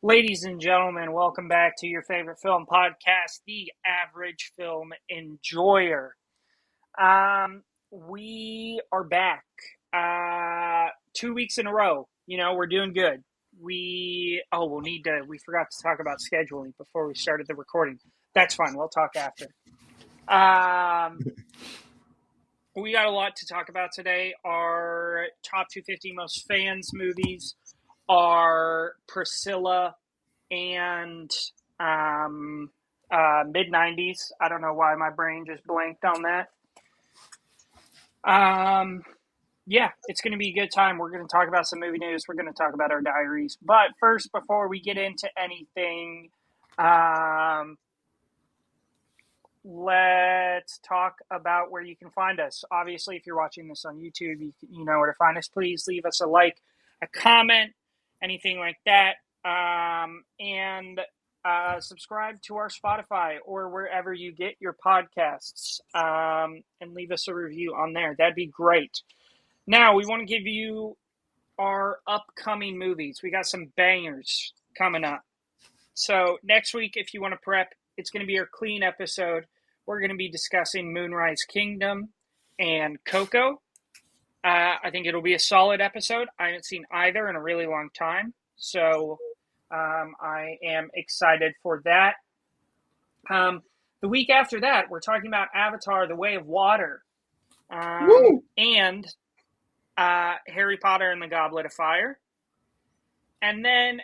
Ladies and gentlemen, welcome back to your favorite film podcast, The Average Film Enjoyer. We are back 2 weeks in a row. We're doing good. We forgot to talk about scheduling before we started the recording. That's fine. We'll talk after. We got a lot to talk about today. Our top 250 most fans movies are Priscilla and Mid90s. I don't know why my brain just blanked on that. It's going to be a good time. We're going to talk about some movie news. We're going to talk about our diaries. But first, before we get into anything, let's talk about where you can find us. Obviously, if you're watching this on YouTube, you know where to find us. Please leave us a like, a comment, anything like that. And subscribe to our Spotify or wherever you get your podcasts, and leave us a review on there. That'd be great. Now, we want to give you our upcoming movies. We got some bangers coming up. So next week, if you want to prep, it's going to be our clean episode. We're going to be discussing Moonrise Kingdom and Coco. I think it'll be a solid episode. I haven't seen either in a really long time. So I am excited for that. The week after that, we're talking about Avatar, The Way of Water, and Harry Potter and the Goblet of Fire. And then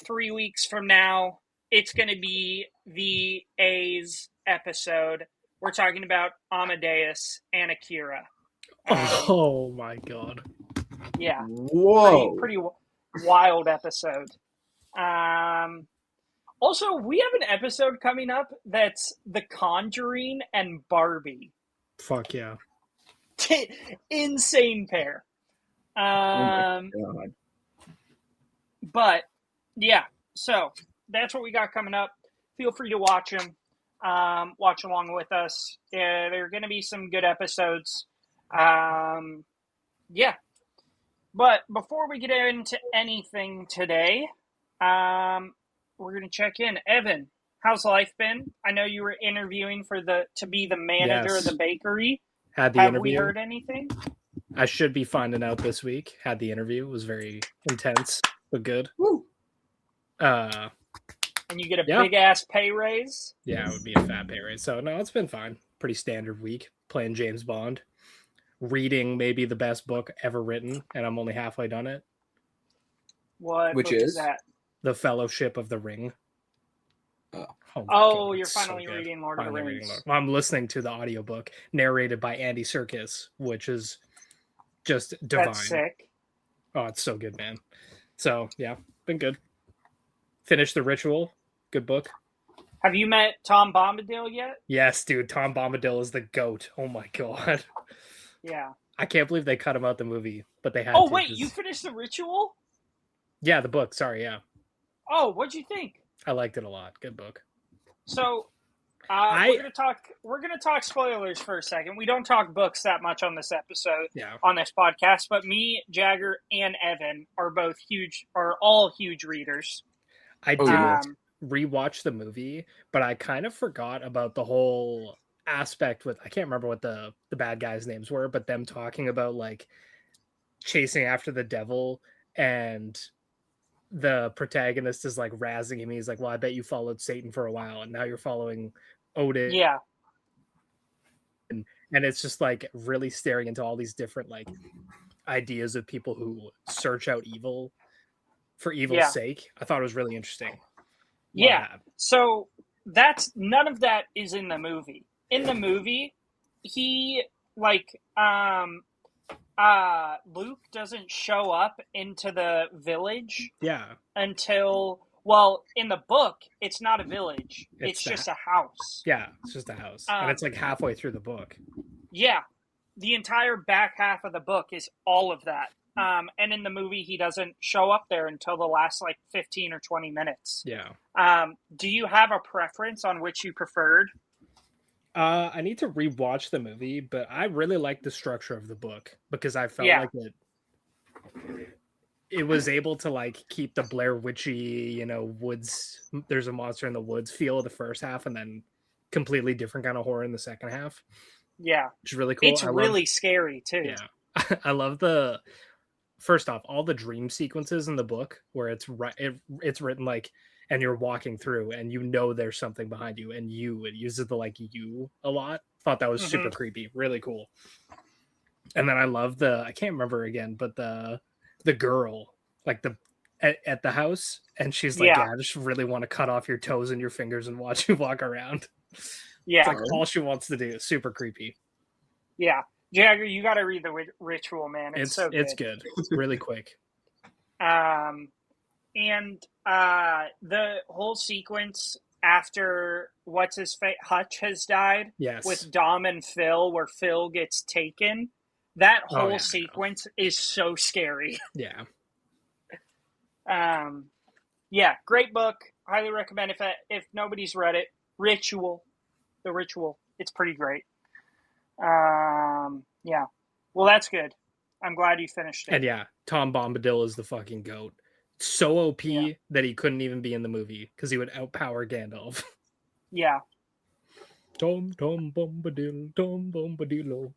3 weeks from now, it's going to be the A's episode. We're talking about Amadeus and Akira. Oh my god. Yeah. Whoa. Pretty wild episode. Also, we have an episode coming up that's The Conjuring and Barbie. Fuck yeah. Insane pair. Oh my God. But, yeah. So, that's what we got coming up. Feel free to watch them. Watch along with us. There are going to be some good episodes. Yeah. But before we get into anything today, we're going to check in. Evan, how's life been? I know you were interviewing to be the manager of the bakery. Had the Have interview. we heard anything? I should be finding out this week. Had the interview. It was very intense, but good. Woo. And you get a big ass pay raise? Yeah, it would be a fat pay raise. So no, it's been fine. Pretty standard week. Playing James Bond. Reading maybe the best book ever written, and I'm only halfway done it. What Which book is that? The Fellowship of the Ring. Oh, God, you're so finally good. reading Lord of the Rings. I'm listening to the audiobook narrated by Andy Serkis, which is just divine. That's sick. Oh, it's so good, man. So, yeah, been good. Finished The Ritual. Good book. Have you met Tom Bombadil yet? Yes, dude. Tom Bombadil is the GOAT. Oh, my God. Yeah. I can't believe they cut him out the movie, but they had Oh, to, wait, you finished The Ritual? Yeah, the book. Sorry, yeah. Oh, what'd you think? I liked it a lot. Good book. So, we're gonna talk spoilers for a second. We don't talk books that much on this episode, on this podcast, but me, Jagger, and Evan are all huge readers. I did rewatch the movie, but I kind of forgot about the whole aspect with, I can't remember what the bad guys' names were, but them talking about like chasing after the devil, and the protagonist is like razzing him. He's like, well, I bet you followed Satan for a while and now you're following Odin. Yeah. And it's just like really staring into all these different like ideas of people who search out evil for evil's sake. I thought it was really interesting. Yeah. So none of that is in the movie. In the movie, he Luke doesn't show up into the village until, in the book, it's not a village. It's just a house. Yeah, it's just a house. And it's like halfway through the book. Yeah. The entire back half of the book is all of that. And in the movie, he doesn't show up there until the last 15 or 20 minutes. Yeah. Do you have a preference on which you preferred? I need to rewatch the movie, but I really like the structure of the book because I felt like it was able to like keep the Blair Witchy, woods. There's a monster in the woods feel of the first half, and then completely different kind of horror in the second half. Yeah, which is really cool. It's really scary too. Yeah, I love first off, all the dream sequences in the book where it's written like, and you're walking through and there's something behind you, and it uses the like you a lot. Thought that was super creepy, really cool. And then I love I can't remember again, but the girl like at the house, and she's like, yeah, I just really want to cut off your toes and your fingers and watch you walk around. Yeah, it's like all she wants to do. It's super creepy. Yeah, Jagger, you got to read the Ritual, man. It's so good. It's good. It's really quick. And the whole sequence after Hutch has died, yes, with Dom and Phil, where Phil gets taken. That whole sequence is so scary. Yeah. Yeah, great book. Highly recommend if nobody's read it. The Ritual. It's pretty great. Yeah. Well, that's good. I'm glad you finished it. And yeah, Tom Bombadil is the fucking goat. So OP that he couldn't even be in the movie because he would outpower Gandalf. Yeah. Tom Bombadil.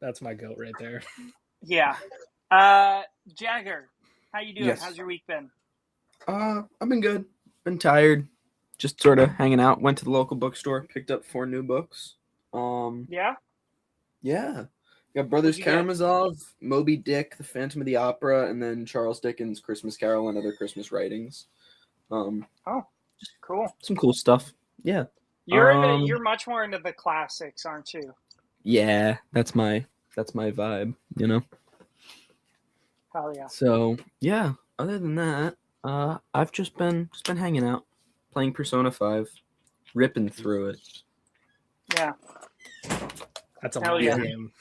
That's my goat right there. Yeah. Jagger, how you doing? Yes. How's your week been? I've been good. Been tired. Just sort of hanging out. Went to the local bookstore, picked up 4 new books. Yeah. Got Brothers Karamazov, Moby Dick, The Phantom of the Opera, and then Charles Dickens' Christmas Carol and other Christmas writings. Cool. Some cool stuff. Yeah. You're much more into the classics, aren't you? Yeah, that's my vibe, Hell yeah. So yeah, other than that, I've just been hanging out, playing Persona 5, ripping through it. Yeah. That's a long game.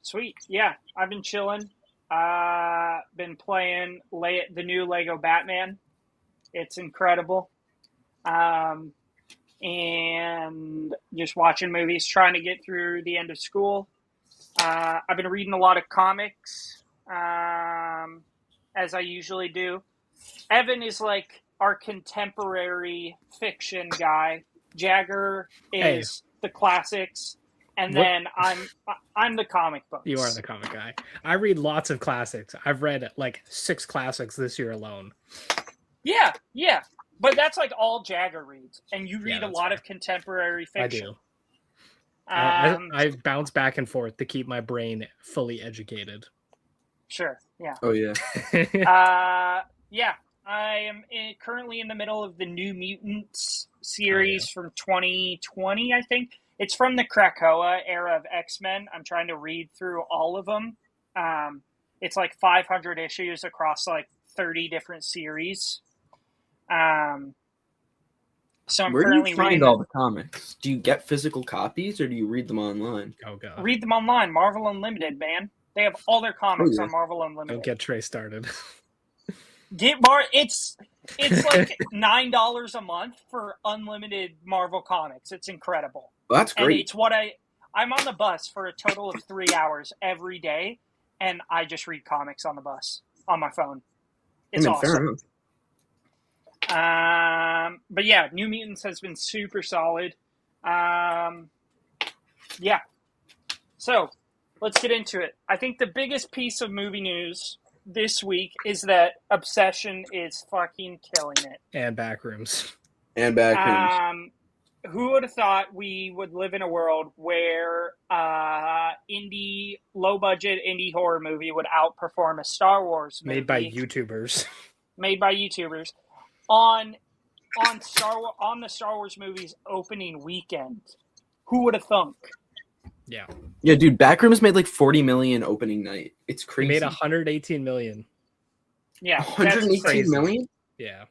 Sweet. Yeah, I've been chilling. Been playing the new Lego Batman. It's incredible. And just watching movies, trying to get through the end of school. I've been reading a lot of comics, as I usually do. Evan is like our contemporary fiction guy. Jagger is the classics. And then I'm the comic books. You are the comic guy. I read lots of classics. I've read like 6 classics this year alone. Yeah. But that's like all Jagger reads. And you read a lot of contemporary fiction. I do. I bounce back and forth to keep my brain fully educated. Sure, yeah. Oh, yeah. Yeah, I am currently in the middle of the New Mutants series from 2020, I think. It's from the Krakoa era of X-Men. I'm trying to read through all of them. It's like 500 issues across like 30 different series. So I'm Where currently do you find all the comics? Do you get physical copies or do you read them online? Oh god. Read them online. Marvel Unlimited, man. They have all their comics on Marvel Unlimited. Don't get Trey started. It's like $9 a month for unlimited Marvel comics. It's incredible. Well, that's great. And it's what I'm on the bus for a total of 3 hours every day, and I just read comics on the bus on my phone. It's awesome. But yeah, New Mutants has been super solid. Yeah. So let's get into it. I think the biggest piece of movie news this week is that Obsession is fucking killing it. And Backrooms. Who would have thought we would live in a world where low-budget indie horror movie would outperform a Star Wars movie made by YouTubers on the Star Wars movie's opening weekend? Who would have thunk? Yeah, dude. Backrooms made like 40 million opening night. It's crazy. It made 118 million. Yeah, 118 million. Yeah.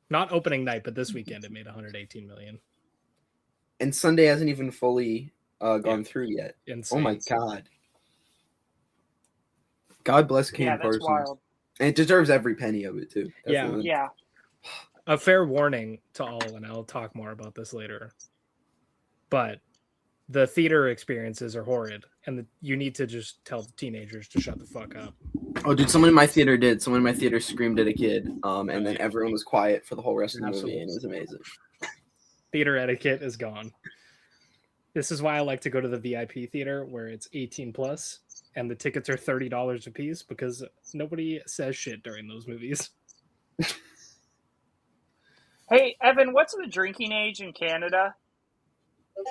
Not opening night, but this weekend it made 118 million. And Sunday hasn't even fully gone through yet. Insane. Oh my god. God bless Kane Parsons. Wild. And it deserves every penny of it too. Definitely. Yeah. A fair warning to all, and I'll talk more about this later. But The theater experiences are horrid, and you need to just tell the teenagers to shut the fuck up. Oh, dude, someone in my theater did. Someone in my theater screamed at a kid, and then everyone was quiet for the whole rest of the movie, and it was amazing. Theater etiquette is gone. This is why I like to go to the VIP theater where it's 18 plus, and the tickets are $30 a piece because nobody says shit during those movies. Hey, Evan, what's the drinking age in Canada?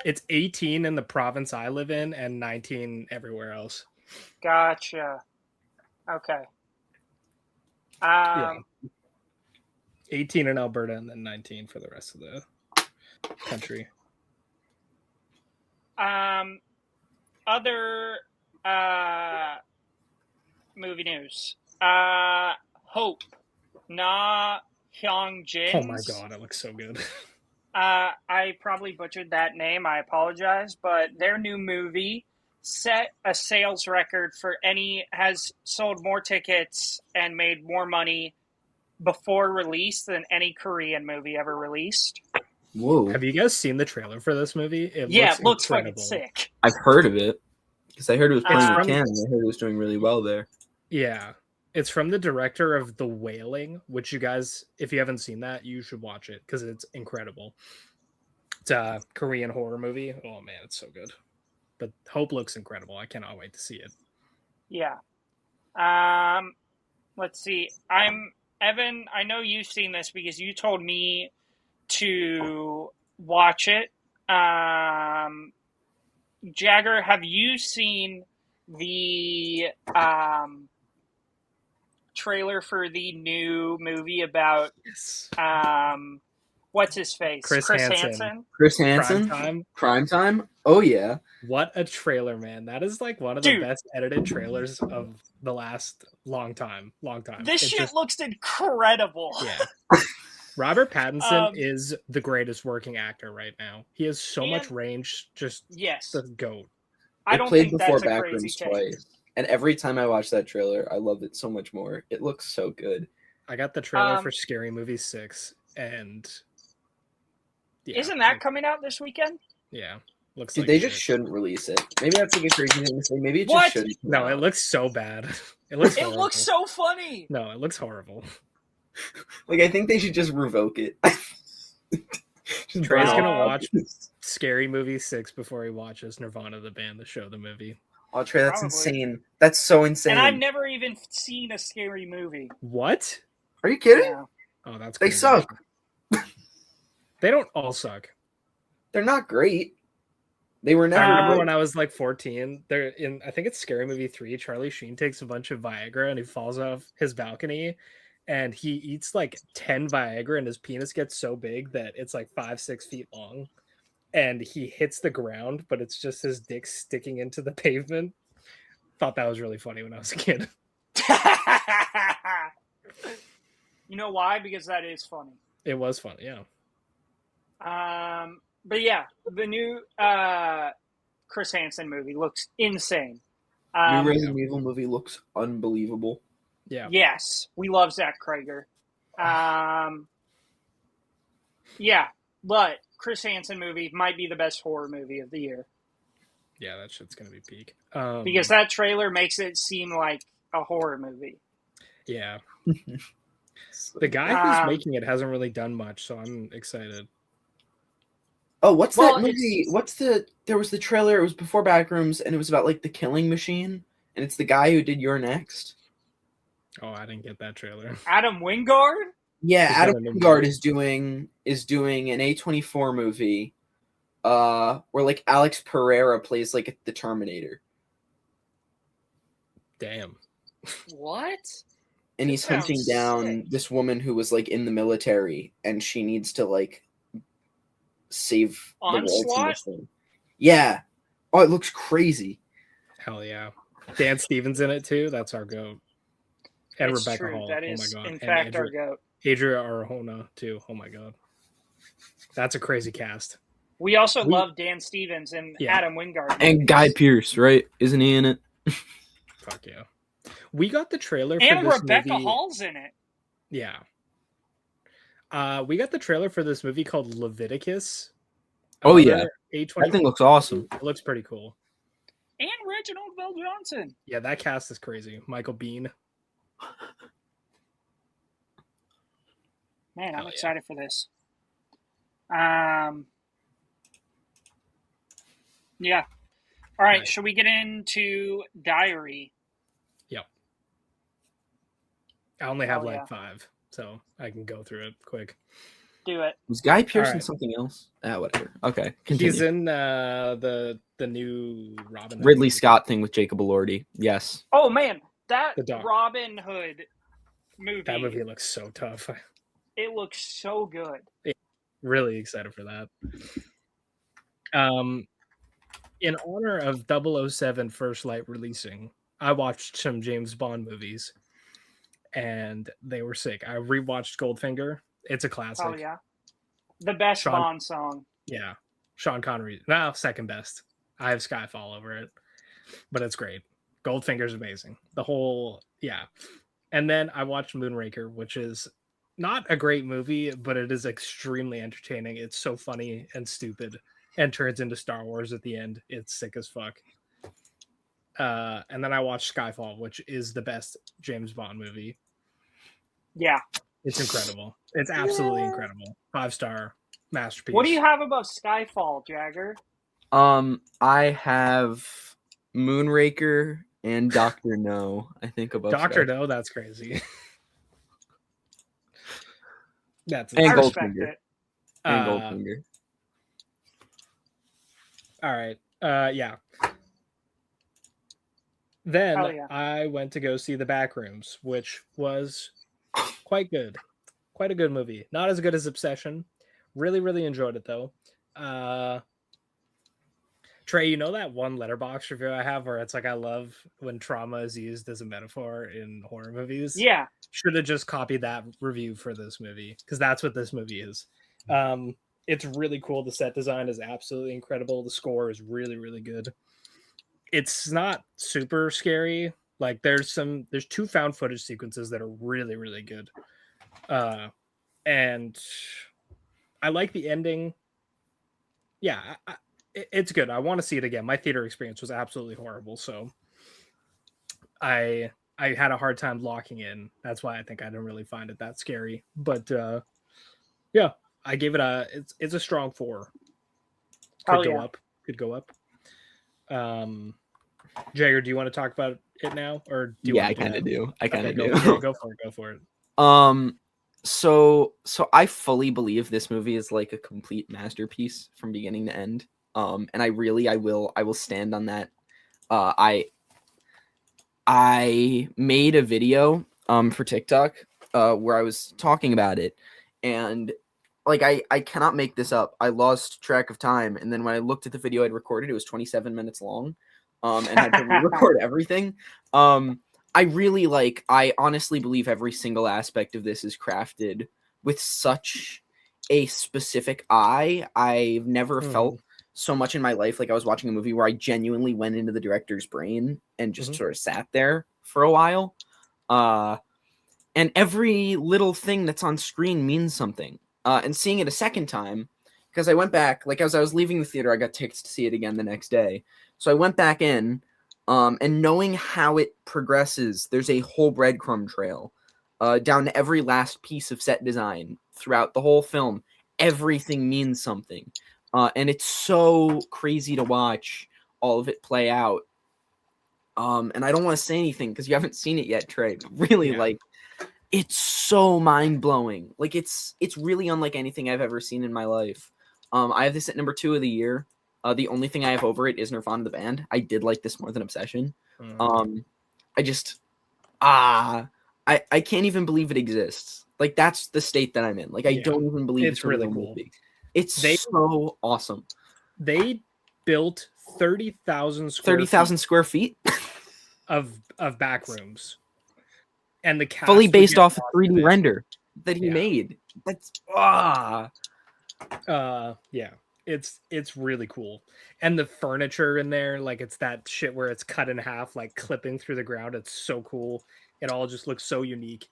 It's 18 in the province I live in and 19 everywhere else. Gotcha. Okay. Yeah. 18 in Alberta and then 19 for the rest of the country. Other movie news. Hope Na Hyung Jin. Oh my god, it looks so good. I probably butchered that name. I apologize, but their new movie set a sales record has sold more tickets and made more money before release than any Korean movie ever released. Whoa. Have you guys seen the trailer for this movie? It looks fucking sick. I've heard of it because I heard it was playing in from- Canada. I heard it was doing really well there. Yeah. It's from the director of The Wailing, which you guys, if you haven't seen that, you should watch it because it's incredible. It's a Korean horror movie. Oh man, it's so good. But Hope looks incredible. I cannot wait to see it. Yeah. Let's see. Evan, I know you've seen this because you told me to watch it. Jagger, have you seen the trailer for the new movie about what's his face? Chris Hansen. Chris Hansen? Primetime? Oh, yeah. What a trailer, man. That is like one of the best edited trailers of the last long time. This shit looks incredible. Yeah. Robert Pattinson is the greatest working actor right now. He has so much range. Just the GOAT. I don't think that's a crazy take. Twice. And every time I watch that trailer, I love it so much more. It looks so good. I got the trailer for Scary Movie 6, and isn't that coming out this weekend? Yeah. Looks Dude, like they just shouldn't release it. Maybe that's like a crazy thing to say. Maybe it just shouldn't. No, it looks so bad. It looks so funny. No, it looks horrible. Like, I think they should just revoke it. Trey's gonna watch Scary Movie 6 before he watches Nirvana the band, the show, the movie. Oh, Trey, that's insane. That's so insane. And I've never even seen a scary movie. What? Are you kidding? Yeah. Oh, that's crazy. They suck. They don't all suck. They're not great. They were never. I remember when I was like 14. They're in. I think it's Scary Movie 3. Charlie Sheen takes a bunch of Viagra and he falls off his balcony, and he eats like 10 Viagra, and his penis gets so big that it's like 5-6 feet long, and he hits the ground, but it's just his dick sticking into the pavement. Thought that was really funny when I was a kid. You know why? Because that is funny. It was funny, yeah. But yeah, the new Chris Hansen movie looks insane. New Resident Evil movie looks unbelievable. Yeah. Yes, we love Zach Krager. Yeah, but Chris Hansen movie might be the best horror movie of the year. Yeah, that shit's gonna be peak. Because that trailer makes it seem like a horror movie. Yeah. The guy who's making it hasn't really done much, so I'm excited. Oh, what's that movie? There was the trailer, it was before Backrooms, and it was about like the killing machine, and it's the guy who did You're Next. Oh, I didn't get that trailer. Adam Wingard? Yeah, Adam Wingard is doing an A24 movie where like Alex Pereira plays like the Terminator. Damn. What? And he's hunting down this woman who was like in the military, and she needs to like save the world from this thing. Yeah. Oh, it looks crazy. Hell yeah. Dan Stevens in it too. That's our goat. And it's Rebecca true. Hall. That is, oh my god. in fact, our goat. Adria Arjona too. Oh my god. That's a crazy cast. We also love Dan Stevens and Adam Wingard. And Guy Pearce, right? Isn't he in it? Fuck yeah. We got the trailer for and this Rebecca movie. Hall's in it. Yeah. We got the trailer for this movie called Leviticus, Oh yeah, A24. That thing looks awesome. It looks pretty cool. And Reginald Bell Johnson. Yeah, that cast is crazy. Michael Biehn. Man, I'm excited for this. Yeah. All right, should we get into Diary? Yep. I only have 5, so I can go through it quick. Do it. Was Guy Pearce in something else? Whatever. Okay, continue. He's in the new Robin Hood Ridley Scott thing with Jacob Elordi. Yes. Oh man, that Robin Hood movie. That movie looks so tough. It looks so good. Yeah, really excited for that. In honor of 007 First Light releasing, I watched some James Bond movies, and they were sick. I rewatched Goldfinger. It's a classic. Oh yeah, the best Bond song. Yeah, Sean Connery. Well, second best. I have Skyfall over it, but it's great. Goldfinger's amazing. The whole and then I watched Moonraker, which is not a great movie, but it is extremely entertaining. It's so funny and stupid, and turns into Star Wars at the end. It's sick as fuck. And then I watched Skyfall, which is the best James Bond movie. Yeah. It's incredible. It's absolutely incredible. 5-star masterpiece. What do you have above Skyfall, Jagger? I have Moonraker and Dr. No, I think above Dr. No, that's crazy. That's and Goldfinger. And Goldfinger. All right. Yeah. Then I went to go see The Backrooms, which was quite good. Quite a good movie. Not as good as Obsession. Really, really enjoyed it though. Trey, you know that one Letterboxd review I have where it's like, I love when trauma is used as a metaphor in horror movies? Yeah. Should have just copied that review for this movie, because that's what this movie is. It's really cool. The set design is absolutely incredible. The score is really, really good. It's not super scary. Like there's 2 found footage sequences that are really, really good. And I like the ending. Yeah, it's good. I want to see it again. My theater experience was absolutely horrible, so I had a hard time locking in. That's why I think I didn't really find it that scary. But yeah, I gave it it's a strong 4. Could go up. Jagger, do you want to talk about it now, or do you? Yeah, I kind of do. Go for it. So I fully believe this movie is like a complete masterpiece from beginning to end. And I will stand on that. I made a video for TikTok where I was talking about it, and like I cannot make this up. I lost track of time, and then when I looked at the video I'd recorded, it was 27 minutes long, and had to record everything. I honestly believe every single aspect of this is crafted with such a specific eye. I've never felt so much in my life like I was watching a movie where I genuinely went into the director's brain and just sort of sat there for a while. And every little thing that's on screen means something. And seeing it a second time, because I went back, like as I was leaving the theater, I got tickets to see it again the next day. So I went back in, and knowing how it progresses, there's a whole breadcrumb trail down to every last piece of set design throughout the whole film. Everything means something. And it's so crazy to watch all of it play out. And I don't want to say anything because you haven't seen it yet, Trey. Really, like, it's so mind-blowing. Like, it's really unlike anything I've ever seen in my life. I have this at number 2 of the year. The only thing I have over it is Nirvana the band. I did like this more than Obsession. I can't even believe it exists. Like, that's the state that I'm in. Like, I don't even believe it's really cool. Movie. It's so awesome. They built 30,000 square feet of back rooms, and the cast fully based off a 3D render that he made. That's it's really cool. And the furniture in there, like it's that shit where it's cut in half, like clipping through the ground. It's so cool. It all just looks so unique.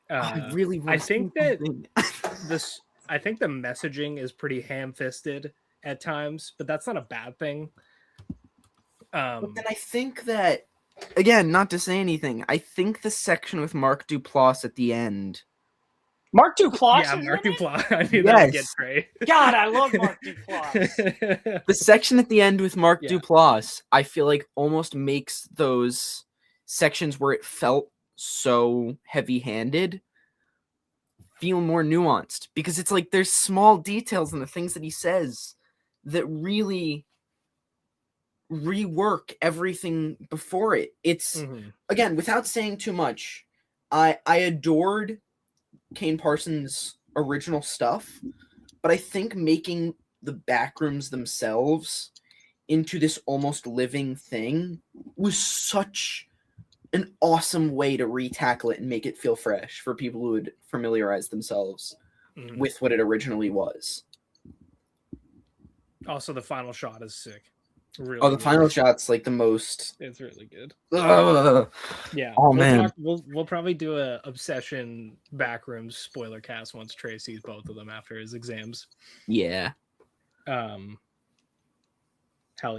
I think that I think the messaging is pretty ham-fisted at times, but that's not a bad thing. But then I think that, again, not to say anything, I think the section with Mark Duplass at the end. Mark Duplass? Yeah, Mark Duplass. I knew that would get Trey. God, I love Mark Duplass. The section at the end with Mark Duplass, I feel like almost makes those sections where it felt so heavy-handed feel more nuanced, because it's like there's small details in the things that he says that really rework everything before it. It's again, without saying too much, I adored Kane Parsons' original stuff, but I think making the backrooms themselves into this almost living thing was such an awesome way to retackle it and make it feel fresh for people who would familiarize themselves with what it originally was. Also, the final shot is sick. Really the final shot's like the most. It's really good. Yeah. Oh man. We'll probably do a obsession backrooms spoiler cast once Trey sees both of them after his exams. Yeah. Hell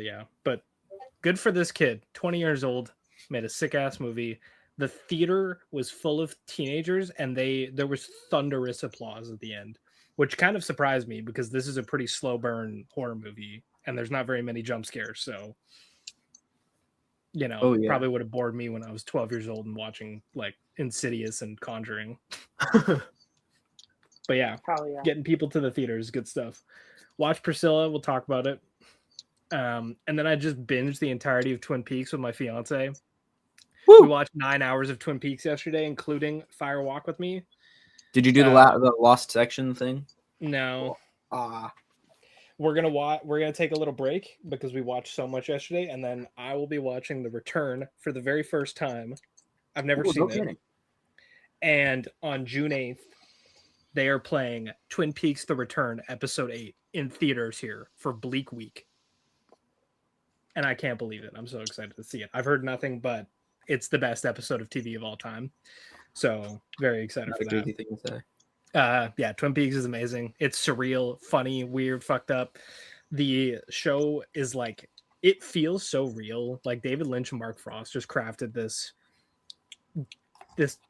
yeah. But good for this kid. 20 years old, made a sick ass movie. The theater was full of teenagers, and there was thunderous applause at the end, which kind of surprised me because this is a pretty slow burn horror movie. And there's not very many jump scares, so probably would have bored me when I was 12 years old and watching like Insidious and Conjuring. But yeah, getting people to the theater is good stuff. Watch Priscilla, we'll talk about it. And then I just binged the entirety of Twin Peaks with my fiance. Woo! We watched 9 hours of Twin Peaks yesterday, including Fire Walk with Me. Did you do the lost section thing? No. We're gonna take a little break because we watched so much yesterday, and then I will be watching The Return for the very first time. I've never seen it. And on June 8th, they are playing Twin Peaks: The Return, Episode 8 in theaters here for Bleak Week. And I can't believe it. I'm so excited to see it. I've heard nothing but it's the best episode of TV of all time. So very excited for that. Crazy thing to say. Yeah, Twin Peaks is amazing. It's surreal, funny, weird, fucked up. The show is like, it feels so real. Like David Lynch and Mark Frost just crafted this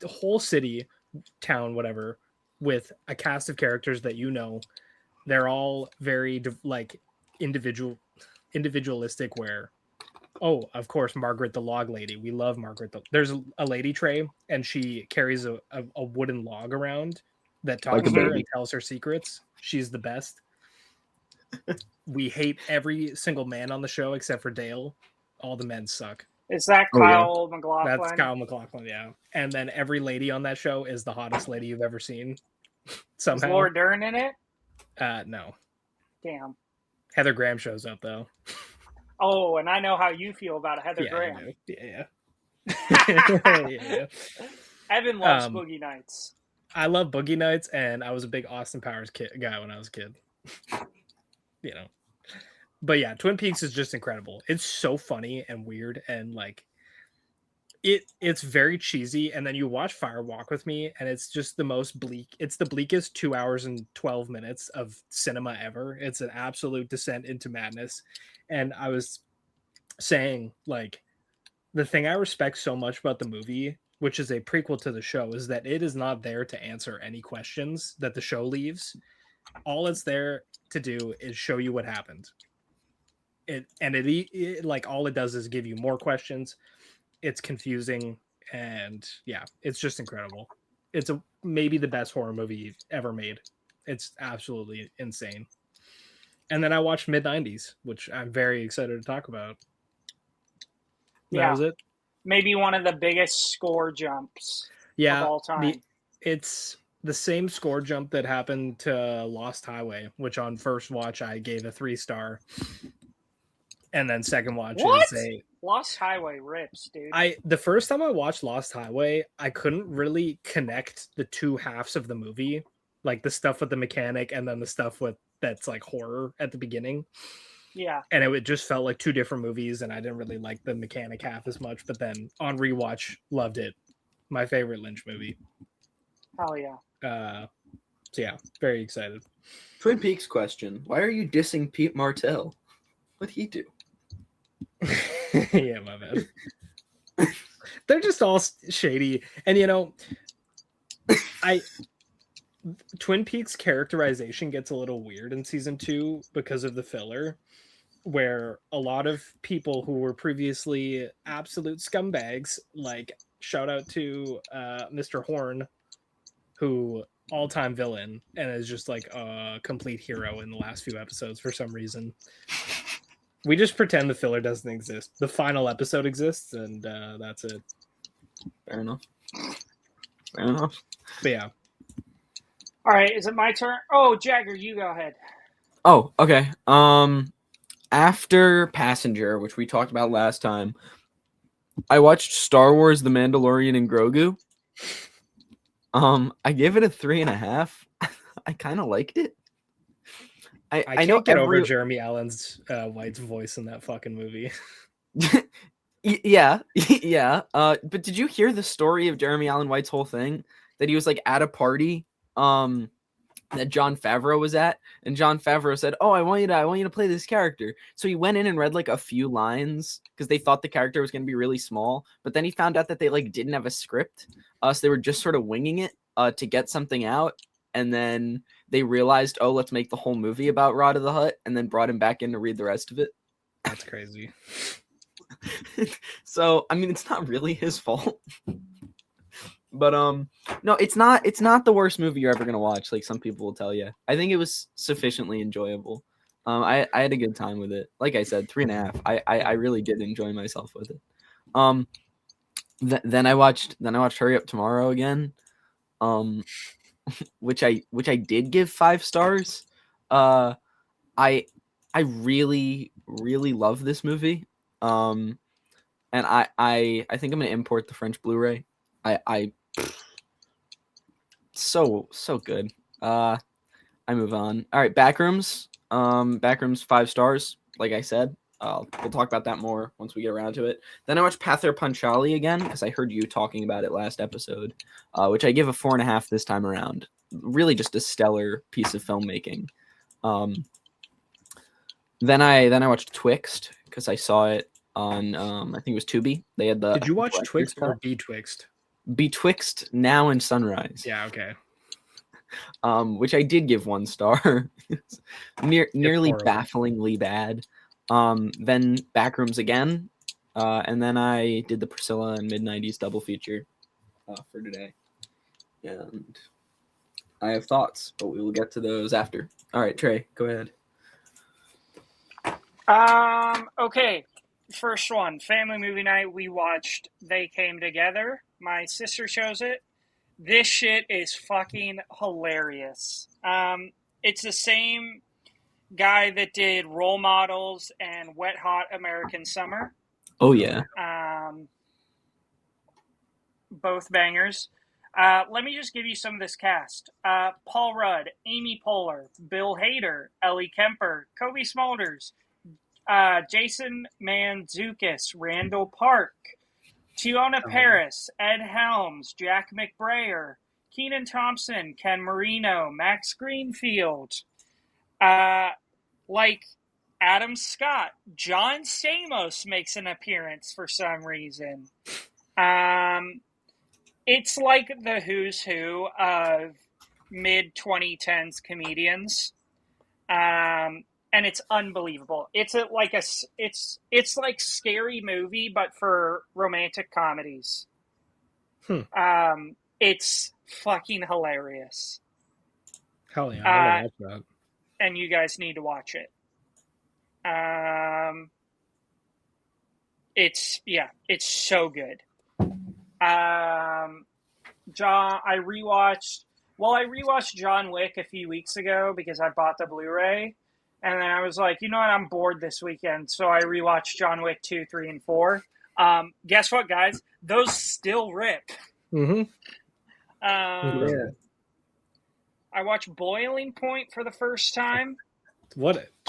whole city, town, whatever, with a cast of characters that they're all very like individualistic. Where, oh, of course, Margaret the log lady. We love Margaret. There's a lady, Trey, and she carries a wooden log around that talks to her and tells her secrets. She's the best. We hate every single man on the show except for Dale. All the men suck. Is that Kyle MacLachlan? That's Kyle MacLachlan, yeah. And then every lady on that show is the hottest lady you've ever seen. Somehow. Is Laura Dern in it? No. Damn. Heather Graham shows up, though. Oh, and I know how you feel about Heather Graham. Yeah. Yeah. Evan loves Boogie Nights. I love Boogie Nights, and I was a big Austin Powers guy when I was a kid. But yeah, Twin Peaks is just incredible. It's so funny and weird, and like it's very cheesy. And then you watch Fire Walk with Me, and it's just the most bleak. It's the bleakest 2 hours and 12 minutes of cinema ever. It's an absolute descent into madness. And I was saying, like, the thing I respect so much about the movie, which is a prequel to the show, is that it is not there to answer any questions that the show leaves. All it's there to do is show you what happened. It like all it does is give you more questions. It's confusing, and yeah, it's just incredible. It's maybe the best horror movie ever made. It's absolutely insane. And then I watched Mid90s, which I'm very excited to talk about. That was it. Maybe one of the biggest score jumps of all time. It's the same score jump that happened to Lost Highway, which on first watch I gave a 3-star. And then second watch is Lost Highway rips, dude. The first time I watched Lost Highway, I couldn't really connect the two halves of the movie, like the stuff with the mechanic and then the stuff that's like horror at the beginning. Yeah. And it just felt like two different movies, and I didn't really like the mechanic half as much, but then on rewatch, loved it. My favorite Lynch movie. Oh yeah. So yeah, very excited. Twin Peaks question: why are you dissing Pete Martell? What'd he do? Yeah, my bad. They're just all shady, and you know, Twin Peaks characterization gets a little weird in season 2 because of the filler, where a lot of people who were previously absolute scumbags, like shout out to Mr. Horn, who all-time villain and is just like a complete hero in the last few episodes for some reason. We just pretend the filler doesn't exist. The final episode exists, and that's it. Fair enough. But yeah. All right, is it my turn? Oh, Jagger, you go ahead. Oh, okay. After Passenger, which we talked about last time, I watched Star Wars: The Mandalorian and Grogu. I gave it a 3.5. I kind of liked it. I can't get over Jeremy Allen's White's voice in that fucking movie. Yeah. But did you hear the story of Jeremy Allen White's whole thing? That he was like at a party, that Jon Favreau was at, and Jon Favreau said, "Oh, I want you to play this character." So he went in and read like a few lines because they thought the character was going to be really small. But then he found out that they like didn't have a script, so they were just sort of winging it to get something out. And then they realized, oh, let's make the whole movie about Rod of the Hutt, and then brought him back in to read the rest of it. That's crazy. So, I mean, it's not really his fault. But no, it's not the worst movie you're ever gonna watch, like some people will tell you. I think it was sufficiently enjoyable. I had a good time with it. Like I said, 3.5. I really did enjoy myself with it. Then I watched Hurry Up Tomorrow again. Which I did give 5 stars. I really love this movie. And I think I'm gonna import the French Blu-ray. I so good. I move on. All right, Backrooms. Backrooms 5 stars. Like I said, we'll talk about that more once we get around to it. Then I watched Pather Panchali again because I heard you talking about it last episode, which I give a 4.5 this time around. Really, just a stellar piece of filmmaking. Then I watched Twixt because I saw it on I think it was Tubi. They had the. Did you watch Twixt or Betwixt? Betwixt Now and Sunrise. Yeah, okay. Which I did give 1 star. Nearly bafflingly bad. Then Backrooms again. And then I did the Priscilla and Mid90s double feature for today. And I have thoughts, but we will get to those after. All right, Trey, go ahead. Okay. First one, family movie night. We watched They Came Together. My sister chose it. This shit is fucking hilarious. It's the same guy that did Role Models and Wet Hot American Summer. Oh, yeah. Both bangers. Let me just give you some of this cast. Paul Rudd, Amy Poehler, Bill Hader, Ellie Kemper, Kobe Smulders, Jason Mantzoukas, Randall Park, Tiona Paris, Ed Helms, Jack McBrayer, Kenan Thompson, Ken Marino, Max Greenfield, like Adam Scott, John Stamos makes an appearance for some reason. It's like the who's who of mid-2010s comedians. And it's unbelievable. It's like Scary Movie, but for romantic comedies. It's fucking hilarious. Hell yeah, I watch that. And you guys need to watch it. It's so good. I rewatched John Wick a few weeks ago because I bought the Blu-ray. And then I was like, you know what? I'm bored this weekend. So I rewatched John Wick 2, 3, and 4. Guess what, guys? Those still rip. Mm-hmm. Yeah. I watched Boiling Point for the first time.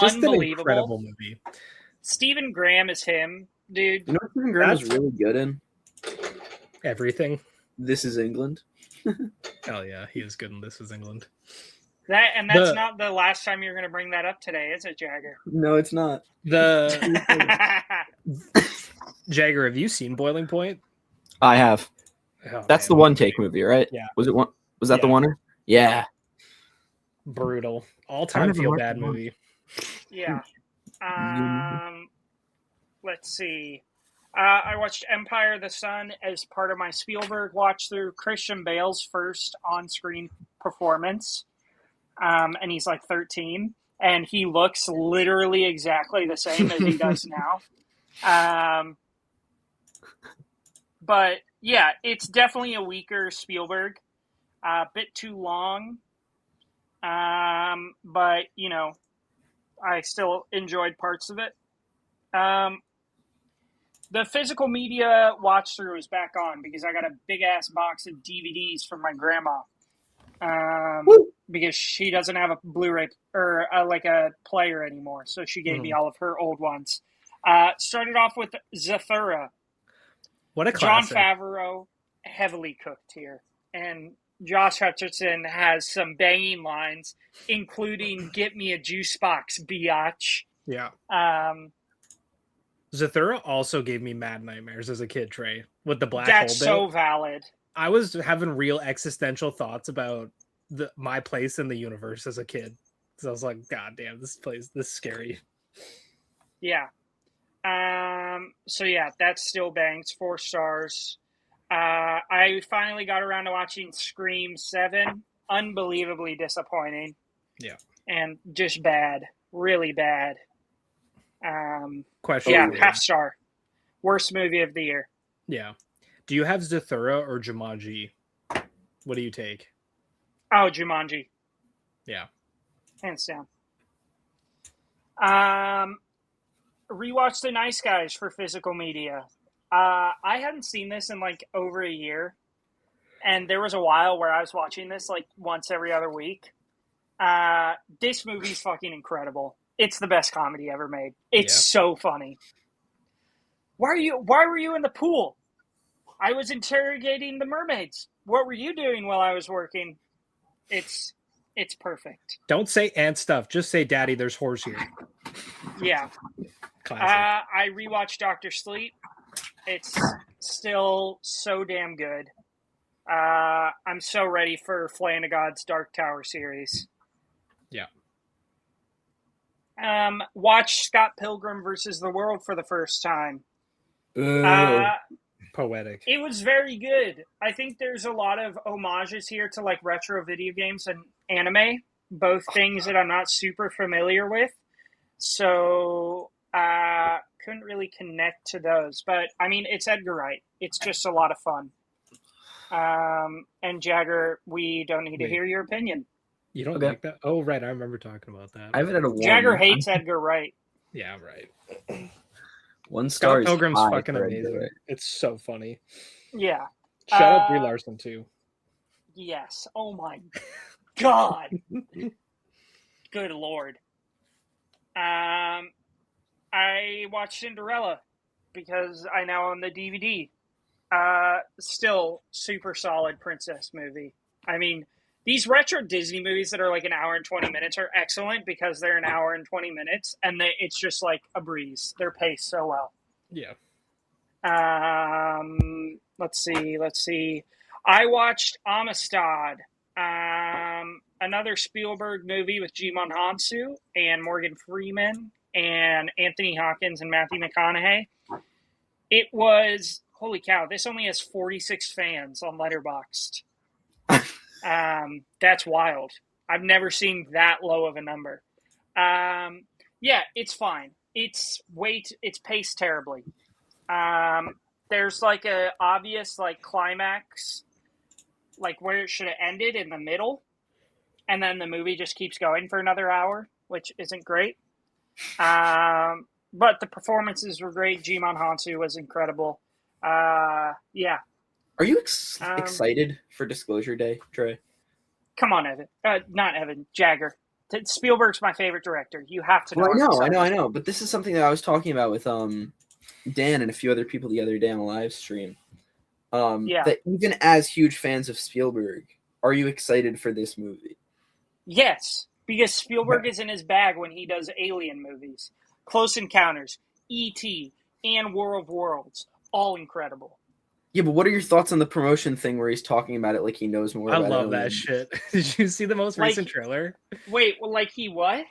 Just an incredible movie. Stephen Graham is him, dude. You know what Stephen Graham is really good in? Everything. This Is England. Hell yeah, he is good in This Is England. That's not the last time you're going to bring that up today, is it, Jagger? No, it's not. Jagger, have you seen Boiling Point? I have. Oh, That's the one take movie, right? Yeah. Was it one? Was that the one? Yeah. Brutal. All-time feel bad movie. Yeah. Let's see. I watched Empire of the Sun as part of my Spielberg watch through. Christian Bale's first on-screen performance. And he's like 13. And he looks literally exactly the same as he does now. But yeah, it's definitely a weaker Spielberg. A bit too long. But, you know, I still enjoyed parts of it. The physical media watch through is back on because I got a big ass box of DVDs from my grandma. Because she doesn't have a Blu-ray or like a player anymore, so she gave me all of her old ones. Started off with Zathura. What a classic. Jon Favreau, heavily cooked here, and Josh Hutcherson has some banging lines, including "Get me a juice box, biatch." Yeah. Zathura also gave me mad nightmares as a kid, Trey, with the black hole. That's so valid. I was having real existential thoughts about my place in the universe as a kid. So I was like, God damn, this is scary. Yeah. So yeah, that still bangs. 4 stars. I finally got around to watching Scream 7. Unbelievably disappointing. Yeah. And just bad. Really bad. Question. Yeah, half star. Worst movie of the year. Yeah. Do you have Zathura or Jumanji? What do you take? Oh, Jumanji. Yeah. Hands down. Rewatched The Nice Guys for physical media. I hadn't seen this in like over a year. And there was a while where I was watching this like once every other week. This movie's fucking incredible. It's the best comedy ever made. It's so funny. Why were you in the pool? I was interrogating the mermaids. What were you doing while I was working? It's perfect. Don't say and stuff. Just say, Daddy, there's horse here. Yeah. Classic. I rewatched Dr. Sleep. It's still so damn good. I'm so ready for Flanagan's Dark Tower series. Yeah. Watched Scott Pilgrim versus the World for the first time. Poetic. It was very good. I think there's a lot of homages here to like retro video games and anime, both things that I'm not super familiar with. So couldn't really connect to those. But I mean, it's Edgar Wright. It's just a lot of fun. And Jagger, we don't need to hear your opinion. You don't like that? Oh, right. I remember talking about that. I have it at a 1. Jagger hates Edgar Wright. Yeah, right. 1 star. Scott Pilgrim's fucking amazing. It's so funny. Yeah. Shout out Brie Larson too. Yes. Oh my God. Good Lord. I watched Cinderella because I now own the DVD. Still super solid princess movie. I mean, these retro Disney movies that are like an hour and 20 minutes are excellent because they're an hour and 20 minutes and it's just like a breeze. They're paced so well. Yeah. Let's see. I watched Amistad, another Spielberg movie with Jimon Hansu and Morgan Freeman and Anthony Hopkins and Matthew McConaughey. It was, holy cow, this only has 46 fans on Letterboxd. That's wild. I've never seen that low of a number. Yeah, it's fine. It's paced terribly. There's like a obvious like climax, like where it should have ended in the middle, and then the movie just keeps going for another hour, which isn't great. But the performances were great. Jimon Hansu was incredible. Yeah. Are you excited for Disclosure Day, Trey? Come on, Evan. Not Evan. Jagger. Spielberg's my favorite director. You have to know. Well, I know. But this is something that I was talking about with Dan and a few other people the other day on a live stream. that even as huge fans of Spielberg, are you excited for this movie? Yes, because Spielberg is in his bag when he does alien movies. Close Encounters, E.T., and War of Worlds. All incredible. Yeah, but what are your thoughts on the promotion thing where he's talking about it like he knows more about it? I love that shit. Did you see the most recent trailer? Wait, well, like he what?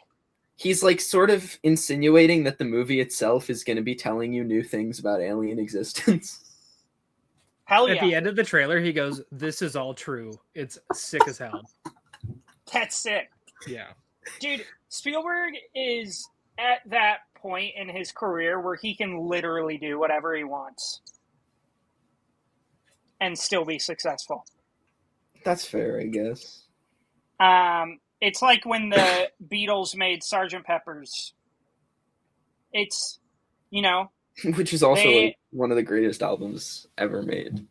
He's like sort of insinuating that the movie itself is going to be telling you new things about alien existence. Hell yeah. At the end of the trailer, he goes, "This is all true." It's sick as hell. That's sick. Yeah. Dude, Spielberg is at that point in his career where he can literally do whatever he wants and still be successful. That's fair, I guess. It's like when the Beatles made Sgt. Pepper's. It's, which is also like one of the greatest albums ever made.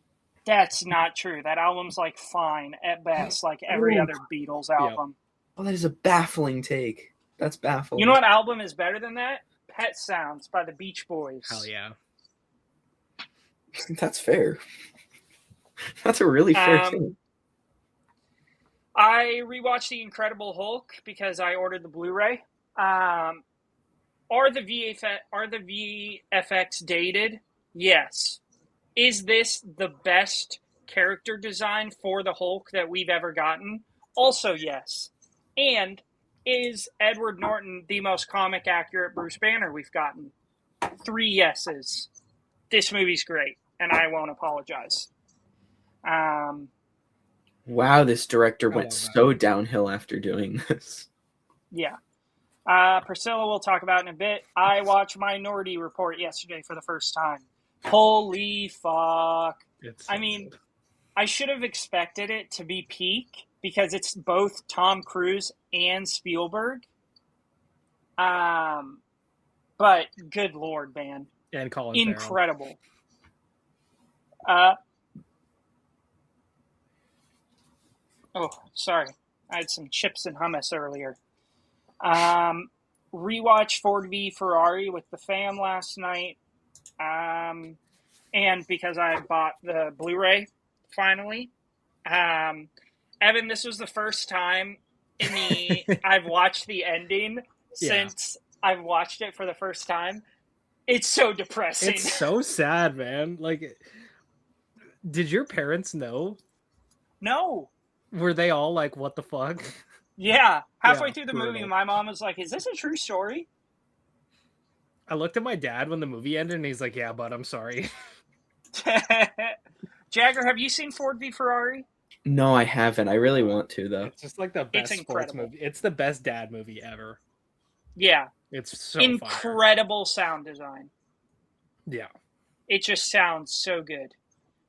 That's not true. That album's like fine at best, like every other Beatles album. Well, that is a baffling take. That's baffling. You know what album is better than that? Pet Sounds by the Beach Boys. Hell yeah. That's fair. That's a really fair thing. I rewatched The Incredible Hulk because I ordered the Blu-ray. Are the VFX dated? Yes. Is this the best character design for the Hulk that we've ever gotten? Also yes. And is Edward Norton the most comic accurate Bruce Banner we've gotten? 3 yeses. This movie's great, and I won't apologize. Wow, this director went so downhill after doing this. Yeah. Priscilla we'll talk about in a bit. I watched Minority Report yesterday for the first time. Holy fuck. I should have expected it to be peak because it's both Tom Cruise and Spielberg. But good Lord, man. And Colin Incredible. Oh, sorry. I had some chips and hummus earlier. Rewatched Ford v Ferrari with the fam last night. And because I bought the Blu-ray finally. Evan, this was the first time I've watched the ending since I've watched it for the first time. It's so depressing. It's so sad, man. Like, did your parents know? No. Were they all like, what the fuck? Yeah. Halfway through the movie, my mom was like, is this a true story? I looked at my dad when the movie ended, and he's like, yeah, bud, I'm sorry. Jagger, have you seen Ford v Ferrari? No, I haven't. I really want to, though. It's just like the best sports movie. It's the best dad movie ever. Yeah. It's so incredible sound design. Yeah. It just sounds so good.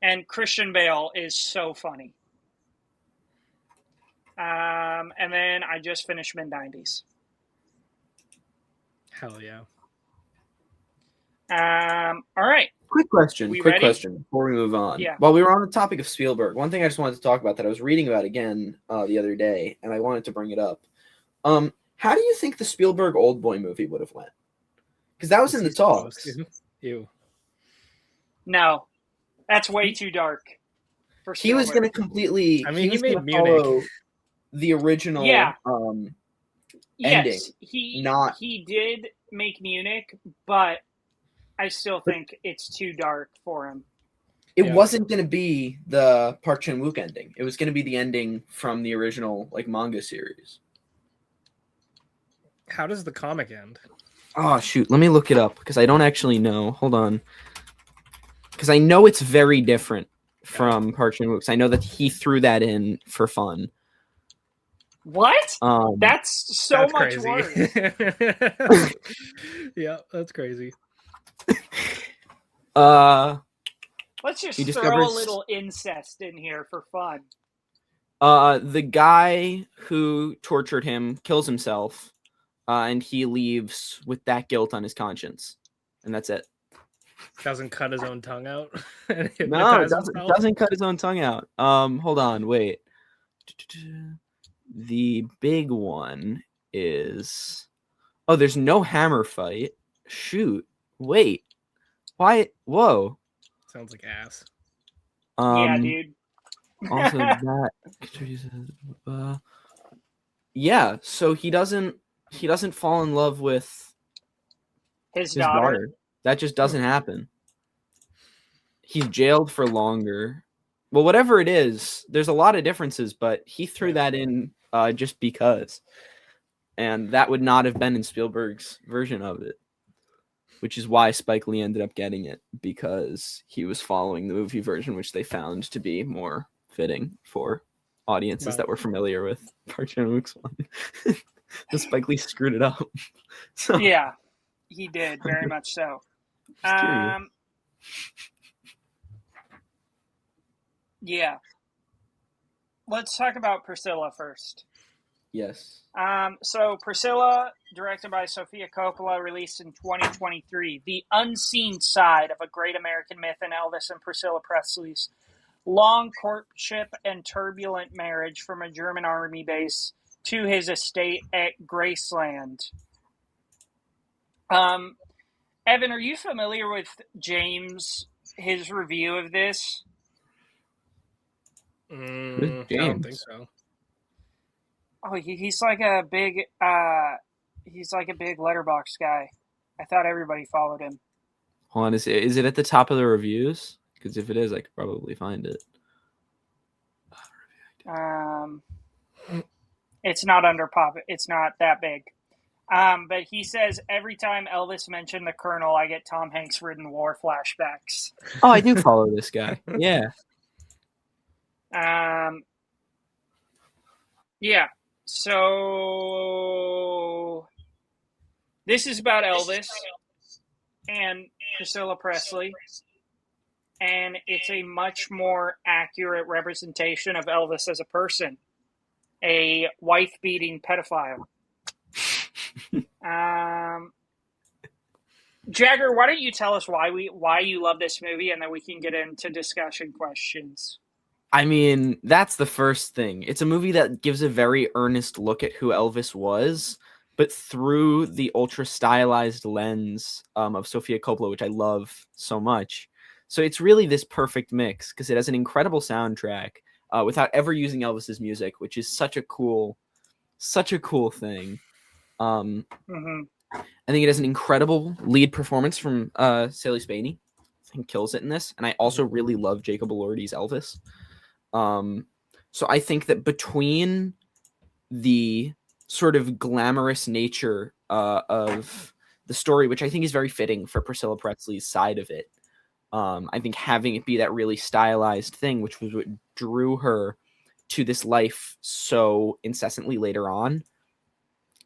And Christian Bale is so funny. And then I just finished Mid90s. Hell yeah. All right. Quick question before we move on. Yeah. While we were on the topic of Spielberg, one thing I just wanted to talk about that I was reading about again the other day, and I wanted to bring it up. How do you think the Spielberg Oldboy movie would have went? Because that was in the talks. Ew. No, that's way too dark. For he was going to completely. I mean, he made Munich. The original. Ending. Yes, he did make Munich, but I still think it's too dark for him. It wasn't going to be the Park Chan-wook ending. It was going to be the ending from the original manga series. How does the comic end? Oh, shoot. Let me look it up because I don't actually know. Hold on. Because I know it's very different from Park Chan-wook's. I know that he threw that in for fun. What? That's so much worse. Yeah, that's crazy. Let's just throw a little incest in here for fun. The guy who tortured him kills himself, and he leaves with that guilt on his conscience, and that's it. Doesn't cut his own tongue out. No, it doesn't cut his own tongue out. Hold on, wait. The big one is... Oh, there's no hammer fight. Shoot. Wait. Why? Whoa. Sounds like ass. Yeah, dude. Also, that. Yeah, so he doesn't fall in love with his daughter. That just doesn't happen. He's jailed for longer. Well, whatever it is, there's a lot of differences, but he threw that in just because. And that would not have been in Spielberg's version of it, which is why Spike Lee ended up getting it, because he was following the movie version, which they found to be more fitting for audiences that were familiar with Park Chan-wook's one. The Spike Lee screwed it up. So, yeah, he did, very much so. Yeah. Let's talk about Priscilla first. Yes. So Priscilla, directed by Sofia Coppola, released in 2023. The unseen side of a great American myth in Elvis and Priscilla Presley's long courtship and turbulent marriage from a German army base to his estate at Graceland. Evan, are you familiar with James, his review of this? I don't think so. Oh, he's like a big Letterboxd guy. I thought everybody followed him. Hold on, is it at the top of the reviews? Because if it is, I could probably find it. It's not under pop. It's not that big. But he says, every time Elvis mentioned the Colonel, I get Tom Hanks ridden war flashbacks. Oh, I do follow this guy. Yeah. Yeah. So this is about Elvis and Priscilla Presley, and it's a much more accurate representation of Elvis as a person, a wife-beating pedophile. Jagger, why don't you tell us why you love this movie, and then we can get into discussion questions. I mean, that's the first thing. It's a movie that gives a very earnest look at who Elvis was, but through the ultra stylized lens of Sofia Coppola, which I love so much. So it's really this perfect mix, because it has an incredible soundtrack without ever using Elvis's music, which is such a cool thing. I think it has an incredible lead performance from Sally Spady. I think kills it in this, and I also really love Jacob Elordi's Elvis. So I think that between the sort of glamorous nature of the story, which I think is very fitting for Priscilla Presley's side of it, I think having it be that really stylized thing, which was what drew her to this life so incessantly later on,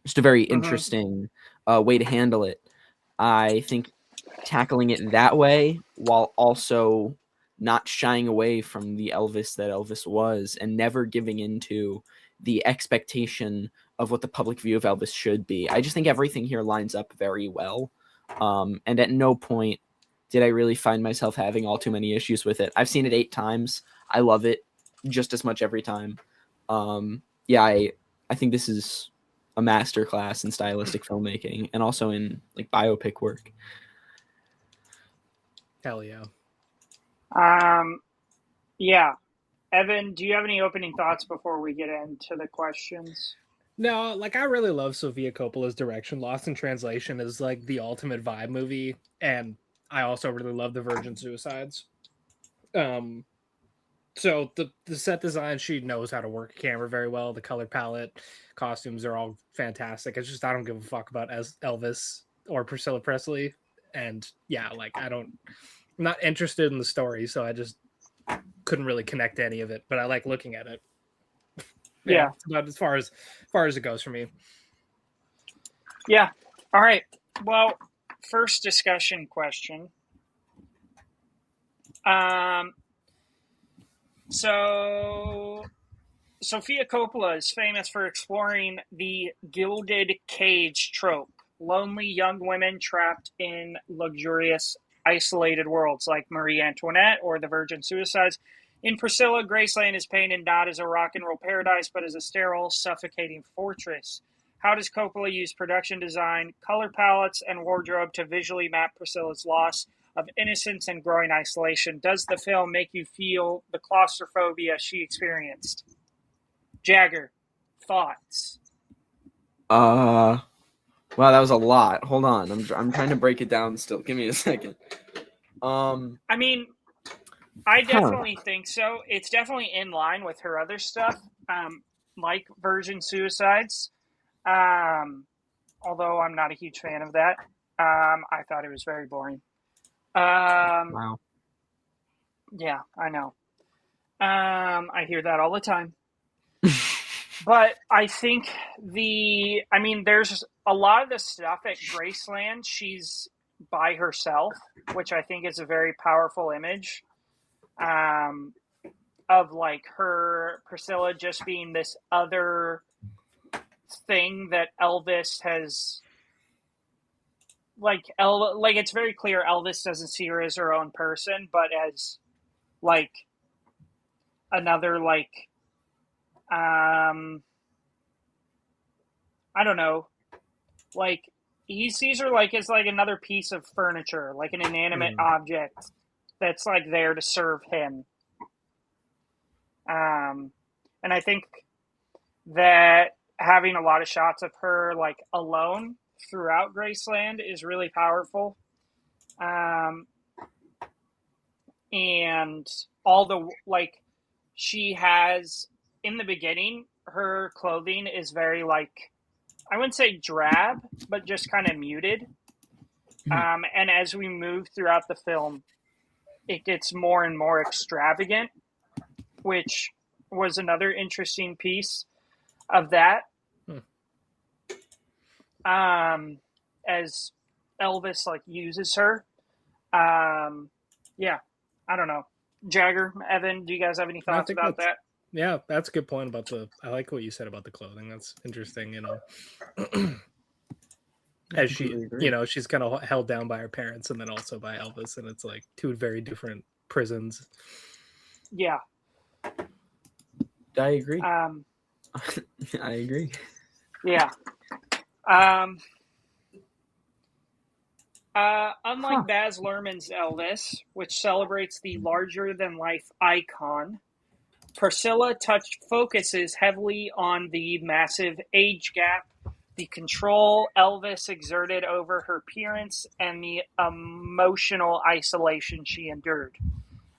just a very interesting way to handle it. I think tackling it that way while also not shying away from the Elvis that Elvis was, and never giving into the expectation of what the public view of Elvis should be. I just think everything here lines up very well. And at no point did I really find myself having all too many issues with it. I've seen it 8 times. I love it just as much every time. I think this is a masterclass in stylistic filmmaking, and also in like biopic work. Hell yeah. Yeah. Evan, do you have any opening thoughts before we get into the questions? No, like I really love Sofia Coppola's direction. Lost in Translation is like the ultimate vibe movie, and I also really love The Virgin Suicides. So the set design, she knows how to work a camera very well. The color palette, costumes are all fantastic. It's just I don't give a fuck about Elvis or Priscilla Presley, and I'm not interested in the story, so I just couldn't really connect to any of it. But I like looking at it. Yeah, about as far as it goes for me. Yeah. All right. Well, first discussion question. So Sofia Coppola is famous for exploring the gilded cage trope. Lonely young women trapped in luxurious, isolated worlds like Marie Antoinette or The Virgin Suicides. In Priscilla, Graceland is painted not as a rock and roll paradise, but as a sterile, suffocating fortress. How does Coppola use production design, color palettes, and wardrobe to visually map Priscilla's loss of innocence and growing isolation. Does the film make you feel the claustrophobia she experienced? Jagger, thoughts? Wow, that was a lot. Hold on, I'm trying to break it down still. Give me a second. I mean, I definitely think so. It's definitely in line with her other stuff, like Virgin Suicides. Although I'm not a huge fan of that. I thought it was very boring. Wow. Yeah, I know. I hear that all the time. But I think there's a lot of the stuff at Graceland, she's by herself, which I think is a very powerful image. Of like her, Priscilla, just being this other thing that Elvis has, like it's very clear Elvis doesn't see her as her own person, but as like another like I don't know, like he sees her like as like another piece of furniture, like an inanimate object that's like there to serve him. And I think that having a lot of shots of her like alone throughout Graceland is really powerful. And all the like she has in the beginning, her clothing is very like, I wouldn't say drab, but just kind of muted. And as we move throughout the film, it gets more and more extravagant, which was another interesting piece of that. As Elvis like uses her. Yeah, I don't know. Jagger, Evan, do you guys have any thoughts about that? Yeah, that's a good point about I like what you said about the clothing. That's interesting, you know. As she, you know, she's kind of held down by her parents and then also by Elvis, and it's like two very different prisons. Yeah. I agree. I agree. Yeah. Unlike Baz Luhrmann's Elvis, which celebrates the larger-than-life icon, Priscilla focuses heavily on the massive age gap, the control Elvis exerted over her appearance, and the emotional isolation she endured.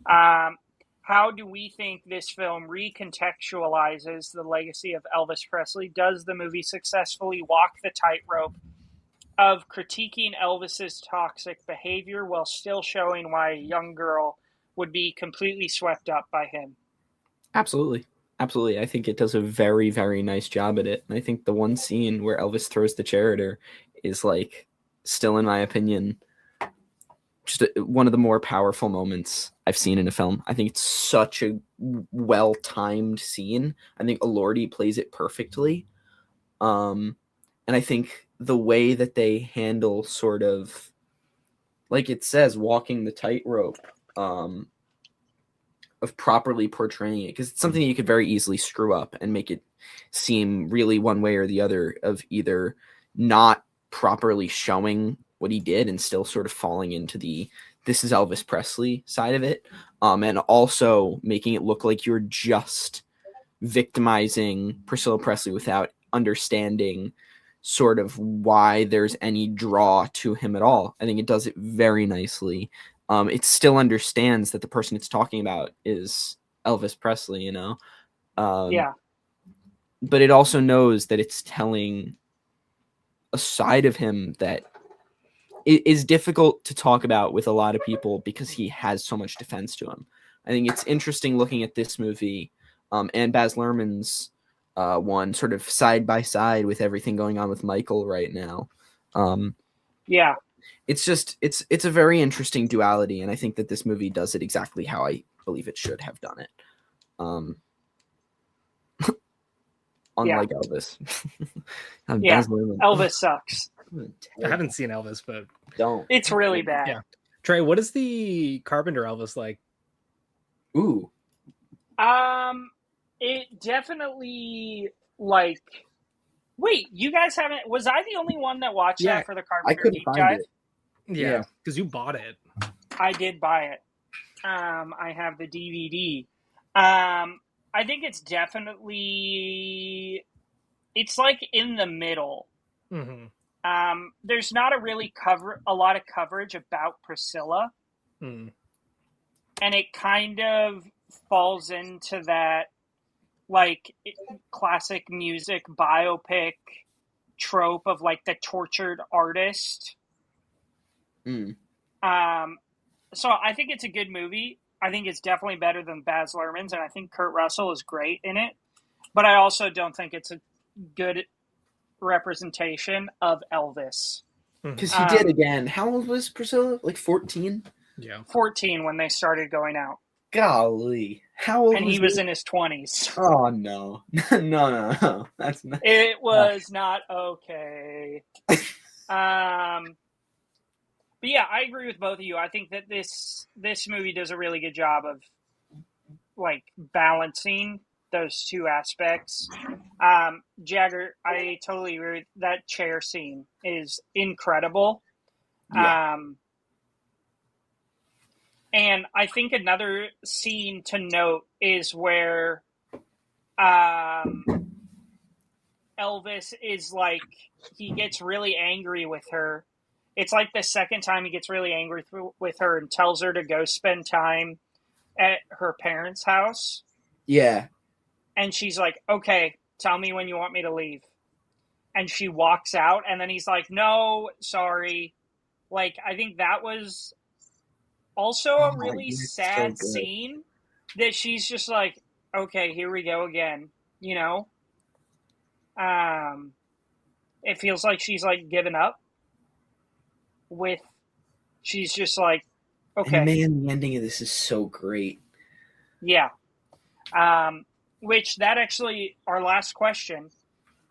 How do we think this film recontextualizes the legacy of Elvis Presley? Does the movie successfully walk the tightrope of critiquing Elvis's toxic behavior while still showing why a young girl would be completely swept up by him? Absolutely. Absolutely. I think it does a very, very nice job at it. And I think the one scene where Elvis throws the chair at her is like still, in my opinion, just one of the more powerful moments I've seen in a film. I think it's such a well-timed scene. I think Elordi plays it perfectly. And I think the way that they handle sort of, like it says, walking the tightrope of properly portraying it, because it's something that you could very easily screw up and make it seem really one way or the other, of either not properly showing what he did and still sort of falling into the this is Elvis Presley side of it, and also making it look like you're just victimizing Priscilla Presley without understanding sort of why there's any draw to him at all. I think it does it very nicely. It still understands that the person it's talking about is Elvis Presley, you know? Yeah. But it also knows that it's telling a side of him that is difficult to talk about with a lot of people because he has so much defense to him. I think it's interesting looking at this movie and Baz Luhrmann's one sort of side by side with everything going on with Michael right now. Yeah. It's just it's a very interesting duality, and I think that this movie does it exactly how I believe it should have done it. Unlike Elvis. Yeah, Elvis sucks. I haven't seen Elvis, but don't. It's really bad. Yeah. Trey, what is the Carpenter Elvis like? Ooh. It definitely like. Wait, you guys haven't? Was I the only one that watched that for the Carpenter deep dive? Yeah, because you bought it. I did buy it. I have the DVD. I think it's definitely, it's like in the middle. Mm-hmm. There's not a lot of coverage about Priscilla. Mm. And it kind of falls into that, like, classic music biopic trope of, like, the tortured artist. Mm. So I think it's a good movie. I think it's definitely better than Baz Luhrmann's, and I think Kurt Russell is great in it. But I also don't think it's a good representation of Elvis. Because he did again. How old was Priscilla? Like 14? Yeah. 14 when they started going out. Golly. How old and was he was in his 20s. Oh, no. No. That's not... It was not okay. But yeah, I agree with both of you. I think that this movie does a really good job of, like, balancing those two aspects. Jagger, I totally agree. That chair scene is incredible. Yeah. And I think another scene to note is where Elvis is like, he gets really angry with her. It's like the second time he gets really angry with her and tells her to go spend time at her parents' house. Yeah. And she's like, okay, tell me when you want me to leave. And she walks out, and then he's like, no, sorry. Like, I think that was also a really sad scene that she's just like, okay, here we go again, you know? It feels like she's, like, given up. She's just like, okay. And man, the ending of this is so great. Yeah. Which, that actually, our last question.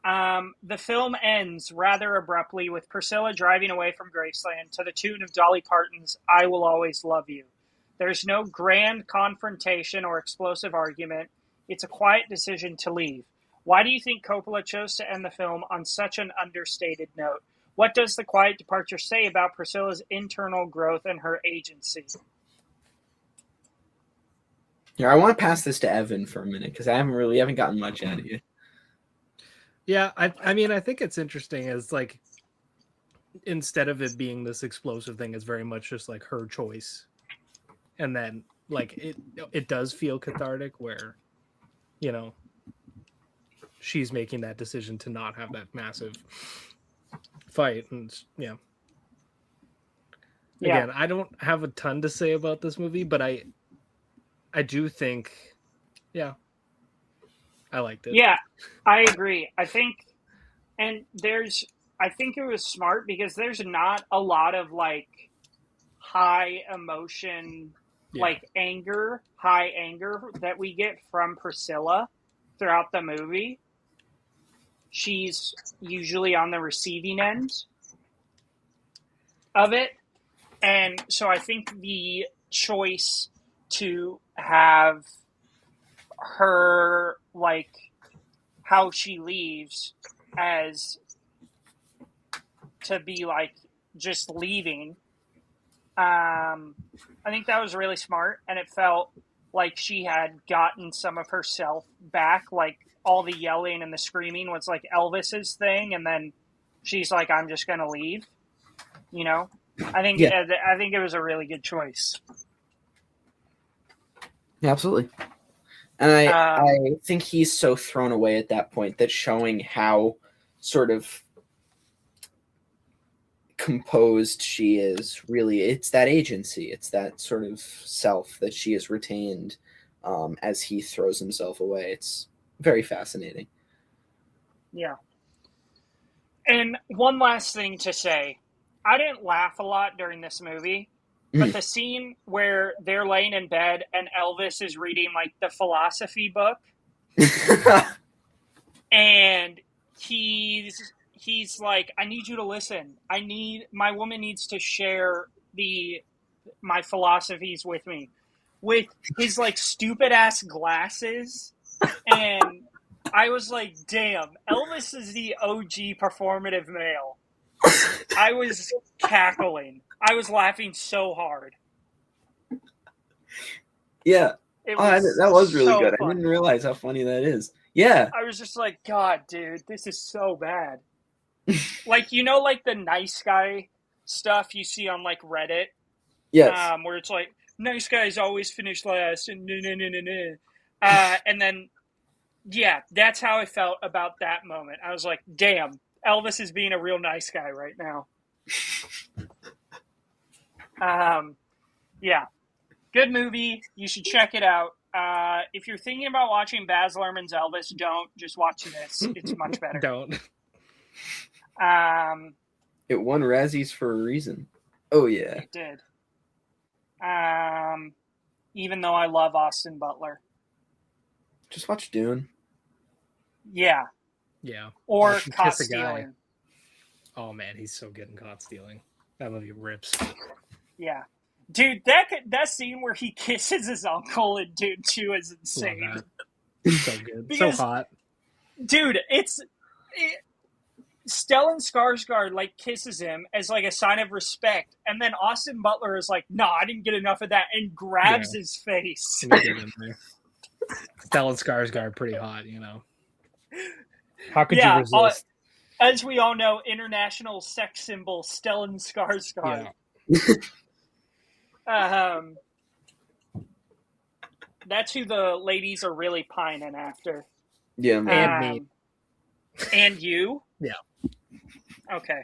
The film ends rather abruptly with Priscilla driving away from Graceland to the tune of Dolly Parton's I Will Always Love You. There's no grand confrontation or explosive argument. It's a quiet decision to leave. Why do you think Coppola chose to end the film on such an understated note? What does the quiet departure say about Priscilla's internal growth and her agency? Yeah, I want to pass this to Evan for a minute because I haven't gotten much out of you. Yeah, I mean, I think it's interesting as, like, instead of it being this explosive thing, it's very much just like her choice. And then, like, it does feel cathartic where, you know, she's making that decision to not have that massive fight. And yeah. Again, I don't have a ton to say about this movie, but I do think, yeah, I liked it. Yeah, I agree. I think it was smart because there's not a lot of, like, high emotion, like high anger that we get from Priscilla throughout the movie. She's usually on the receiving end of it. And so I think the choice to have her, like, how she leaves as to be, like, just leaving, I think that was really smart, and it felt like she had gotten some of herself back. Like, all the yelling and the screaming was, like, Elvis's thing, and then she's like, I'm just gonna leave, you know? I think it was a really good choice. Yeah, absolutely. And I think he's so thrown away at that point that showing how sort of composed she is, really, it's that agency, it's that sort of self that she has retained as he throws himself away. It's very fascinating. Yeah. And one last thing to say. I didn't laugh a lot during this movie, but the scene where they're laying in bed and Elvis is reading, like, the philosophy book, and he's like, I need you to listen. My woman needs to share my philosophies with me, with his, like, stupid ass glasses. And I was like, damn, Elvis is the OG performative male. I was cackling. I was laughing so hard. Yeah. That was really so good. funny. I didn't realize how funny that is. Yeah. I was just like, God, dude, this is so bad. Like, you know, like the nice guy stuff you see on like Reddit? Yes. Where it's like, nice guys always finish last and and then, yeah, that's how I felt about that moment. I was like, damn, Elvis is being a real nice guy right now. Yeah. Good movie. You should check it out. If you're thinking about watching Baz Luhrmann's Elvis, don't. Just watch this. It's much better. Don't. It won Razzies for a reason. Oh, yeah. It did. Even though I love Austin Butler. Just watch Dune. Yeah. Yeah. Or Caught Stealing. Oh, man, he's so good in Caught Stealing. That movie rips. Yeah. Dude, that scene where he kisses his uncle in Dune 2 is insane. So good. Because, so hot. Dude, Stellan Skarsgård like kisses him as like a sign of respect, and then Austin Butler is like, "No, I didn't get enough of that," and grabs his face. Stellan Skarsgård, pretty hot, you know. How could you resist? As we all know, international sex symbol Stellan Skarsgård. Yeah. That's who the ladies are really pining after. Yeah, man. And me. And you? Yeah. Okay.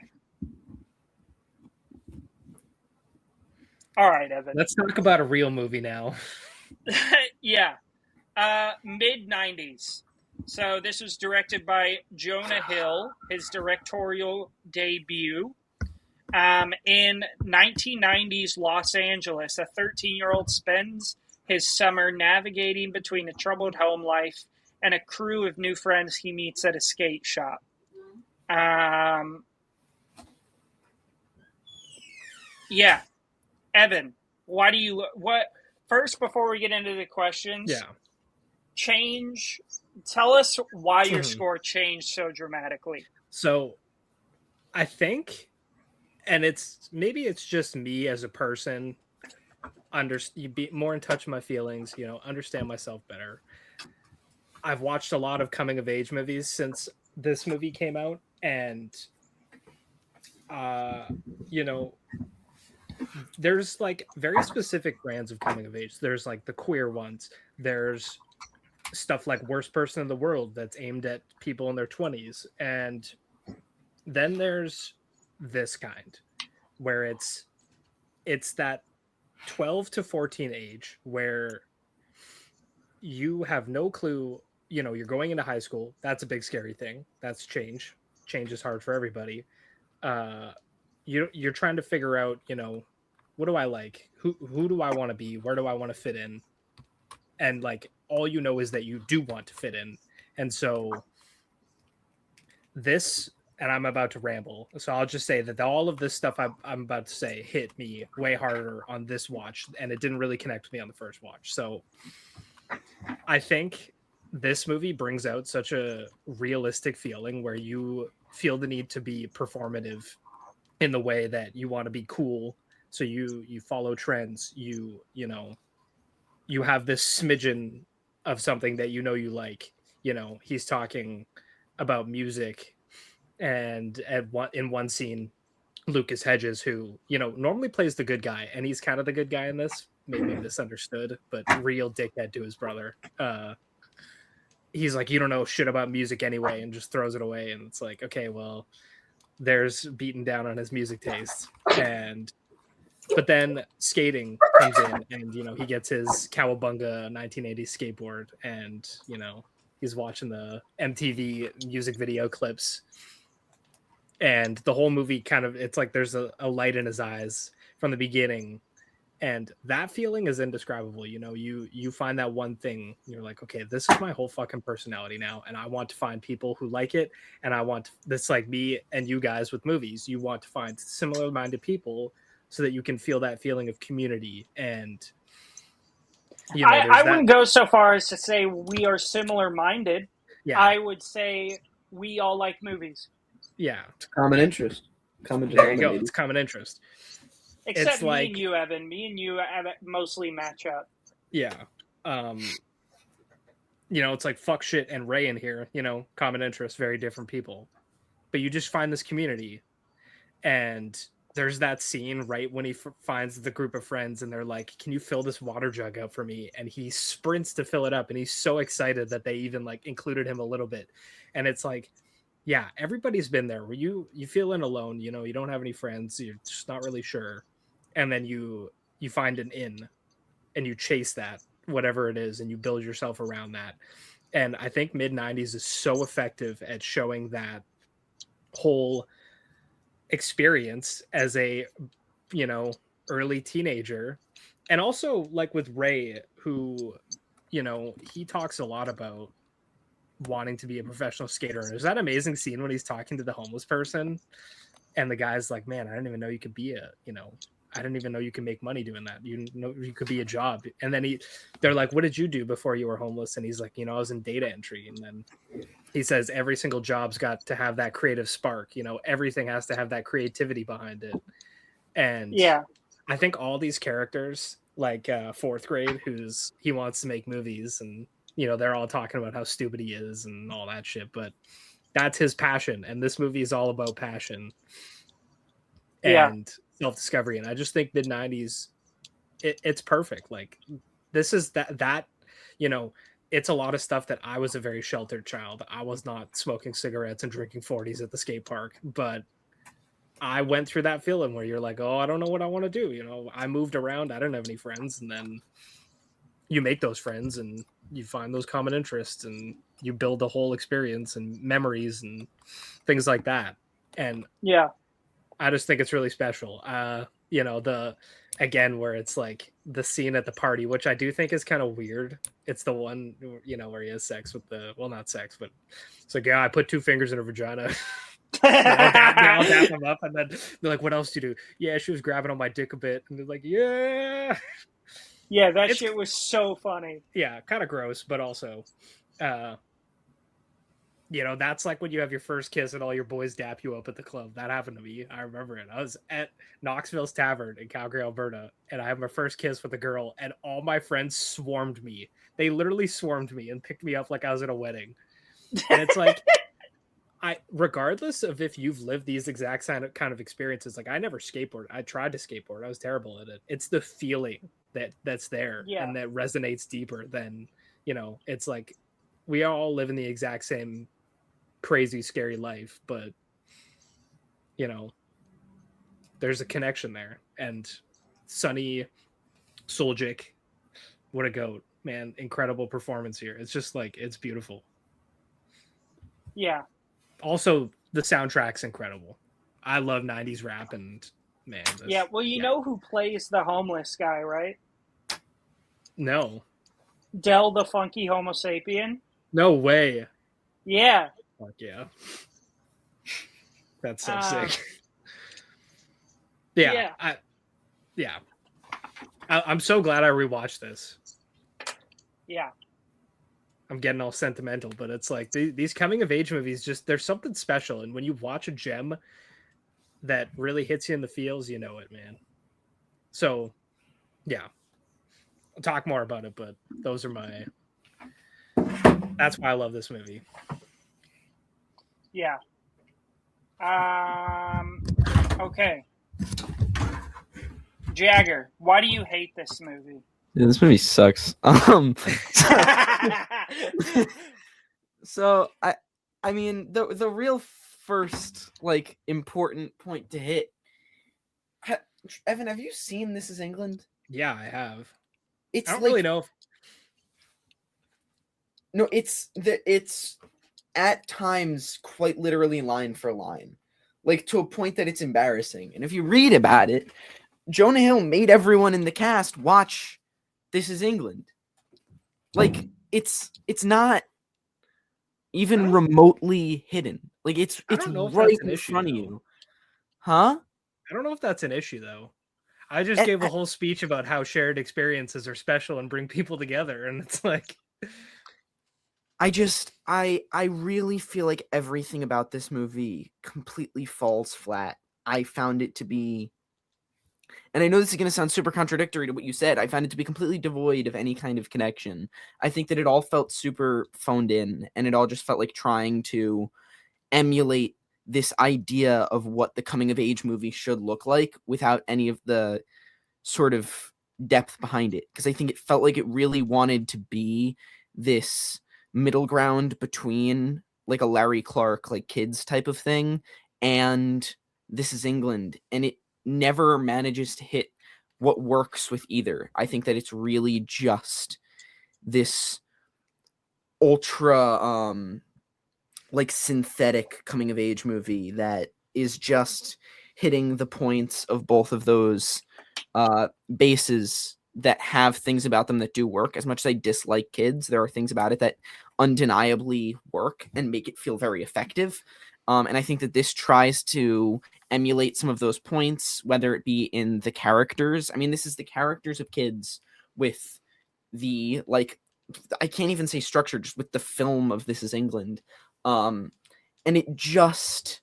All right, Evan. Let's talk about a real movie now. Yeah. Mid90s. So this was directed by Jonah Hill, his directorial debut. In 1990s Los Angeles, a 13-year-old spends his summer navigating between a troubled home life and a crew of new friends he meets at a skate shop. Yeah. Evan, first, before we get into the questions, tell us why your score changed so dramatically. So, I think, and maybe it's just me as a person, you be more in touch with my feelings, you know, understand myself better. I've watched a lot of coming of age movies since this movie came out, and you know, there's like very specific brands of coming of age. There's like the queer ones. There's stuff like Worst Person in the World that's aimed at people in their 20s, and then there's this kind where it's that 12 to 14 age where you have no clue. You know, you're going into high school. That's a big scary thing. That's change. Change is hard for everybody. You're trying to figure out, you know, what do I like? Who do I want to be? Where do I want to fit in? And like, all you know is that you do want to fit in. And so this, and I'm about to ramble, so I'll just say that all of this stuff I'm about to say hit me way harder on this watch, and it didn't really connect with me on the first watch. So I think this movie brings out such a realistic feeling where you feel the need to be performative in the way that you want to be cool. So you follow trends, you know, you have this smidgen of something that you know you like. You know, he's talking about music, and in one scene, Lucas Hedges, who, you know, normally plays the good guy, and he's kind of the good guy in this, maybe misunderstood, but real dickhead to his brother. He's like, you don't know shit about music anyway, and just throws it away. And it's like, okay, well, there's beaten down on his music taste. But then skating comes in, and, you know, he gets his Cowabunga 1980s skateboard, and, you know, he's watching the MTV music video clips. And the whole movie kind of, it's like there's a light in his eyes from the beginning. And that feeling is indescribable. You know, you find that one thing, you're like, okay, this is my whole fucking personality now, and I want to find people who like it, and I want this, like me and you guys with movies. You want to find similar-minded people so that you can feel that feeling of community. And you know, I wouldn't go so far as to say we are similar-minded. Yeah, I would say we all like movies. Yeah, it's common interest. There you go. It's common interest. Except me and you, Evan. Me and you mostly match up. Yeah. It's like fuck shit and Ray in here, common interest, very different people. But you just find this community, and there's that scene right when he finds the group of friends and they're like, can you fill this water jug up for me? And he sprints to fill it up, and he's so excited that they even like included him a little bit. And it's like, yeah, everybody's been there where you feeling alone, you don't have any friends, you're just not really sure. And then you find an inn and you chase that, whatever it is, and you build yourself around that. And I think Mid90s is so effective at showing that whole experience as a early teenager. And also like with Ray, who he talks a lot about wanting to be a professional skater. And there's that amazing scene when he's talking to the homeless person and the guy's like, man, I didn't even know you could be I didn't even know you can make money doing that. You could be a job. And then they're like, what did you do before you were homeless? And he's like, I was in data entry. And then he says every single job's got to have that creative spark. Everything has to have that creativity behind it. And yeah, I think all these characters, like fourth grade, he wants to make movies, and they're all talking about how stupid he is and all that shit, but that's his passion. And this movie is all about passion and self-discovery. And I just think Mid90s, it's perfect. Like this is that it's a lot of stuff that I was a very sheltered child. I was not smoking cigarettes and drinking 40s at the skate park, but I went through that feeling where you're like, oh, I don't know what I want to do. I moved around. I didn't have any friends. And then you make those friends and you find those common interests and you build the whole experience and memories and things like that. And yeah, I just think it's really special. Again, where it's like the scene at the party, which I do think is kind of weird. It's the one, where he has sex with not sex, but it's like, yeah, I put 2 fingers in her vagina. they all dap him up, and then they're like, what else do you do? Yeah, she was grabbing on my dick a bit. And they're like, yeah. Yeah, that shit was so funny. Yeah, kind of gross, but also, that's like when you have your first kiss and all your boys dap you up at the club. That happened to me. I remember it. I was at Knoxville's Tavern in Calgary, Alberta, and I had my first kiss with a girl, and all my friends swarmed me. They literally swarmed me and picked me up like I was at a wedding. And it's like, regardless of if you've lived these exact kind of experiences, like I never skateboarded. I tried to skateboard. I was terrible at it. It's the feeling that's there and that resonates deeper than, it's like we all live in the exact same crazy, scary life, but there's a connection there. And Sonny Soljic, what a goat, man. Incredible performance here. It's just like, it's beautiful. Yeah. Also, the soundtrack's incredible. I love 90s rap, and man. Yeah, well, you know who plays the homeless guy, right? No. Del the Funky Homo Sapien. No way. Yeah. Fuck yeah. That's so sick. Yeah. I'm so glad I rewatched this. Yeah. I'm getting all sentimental, but it's like these coming of age movies, just there's something special. And when you watch a gem that really hits you in the feels, it, man. So, yeah. I'll talk more about it, but those are that's why I love this movie. Yeah. Okay. Jagger, why do you hate this movie? Yeah, this movie sucks. So I mean the real first like important point to hit. Evan, have you seen This Is England? Yeah, I have. I don't really know. No, it's at times quite literally line for line, like to a point that it's embarrassing. And if you read about it, Jonah Hill made everyone in the cast watch This Is England. Like it's not even remotely hidden. Like it's right in front of you. Huh? I don't know if that's an issue though. I just gave a whole speech about how shared experiences are special and bring people together, and it's like I really feel like everything about this movie completely falls flat. I found it to be And I know this is going to sound super contradictory to what you said. I found it to be completely devoid of any kind of connection. I think that it all felt super phoned in, and it all just felt like trying to emulate this idea of what the coming of age movie should look like without any of the sort of depth behind it. Because I think it felt like it really wanted to be this middle ground between like a Larry Clark, like kids type of thing, and This Is England. And it never manages to hit what works with either. I think that it's really just this ultra like synthetic coming of age movie that is just hitting the points of both of those bases that have things about them that do work. As much as I dislike Kids, there are things about it that undeniably work and make it feel very effective. And I think that this tries to emulate some of those points, whether it be in the characters. I mean, this is the characters of Kids with the, like, I can't even say structure, just with the film of This Is England. And it just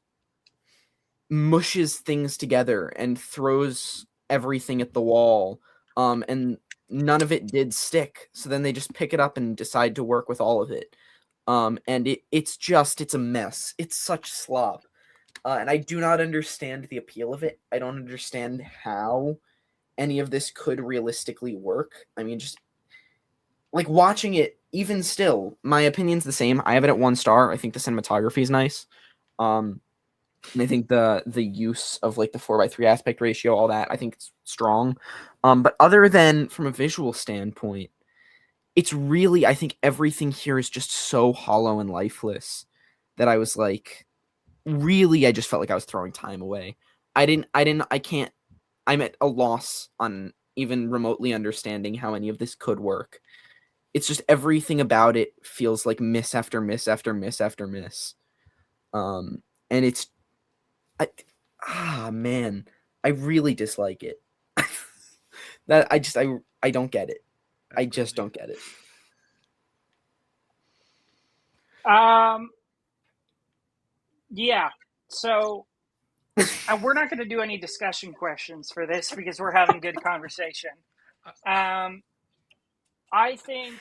mushes things together and throws everything at the wall. And none of it did stick. So then they just pick it up and decide to work with all of it. And it's a mess. It's such slop. And I do not understand the appeal of it. I don't understand how any of this could realistically work. I mean, just like watching it, even still, my opinion's the same. I have it at 1 star. I think the cinematography is nice. And I think the use of like the 4:3 aspect ratio, all that, I think it's strong. But other than from a visual standpoint, it's really, I think everything here is just so hollow and lifeless that I was like, really, I just felt like I was throwing time away. I'm at a loss on even remotely understanding how any of this could work. It's just everything about it feels like miss after miss after miss after miss. And it's, man, I really dislike it. I don't get it. I just don't get it. Yeah. So we're not going to do any discussion questions for this because we're having good conversation. I think,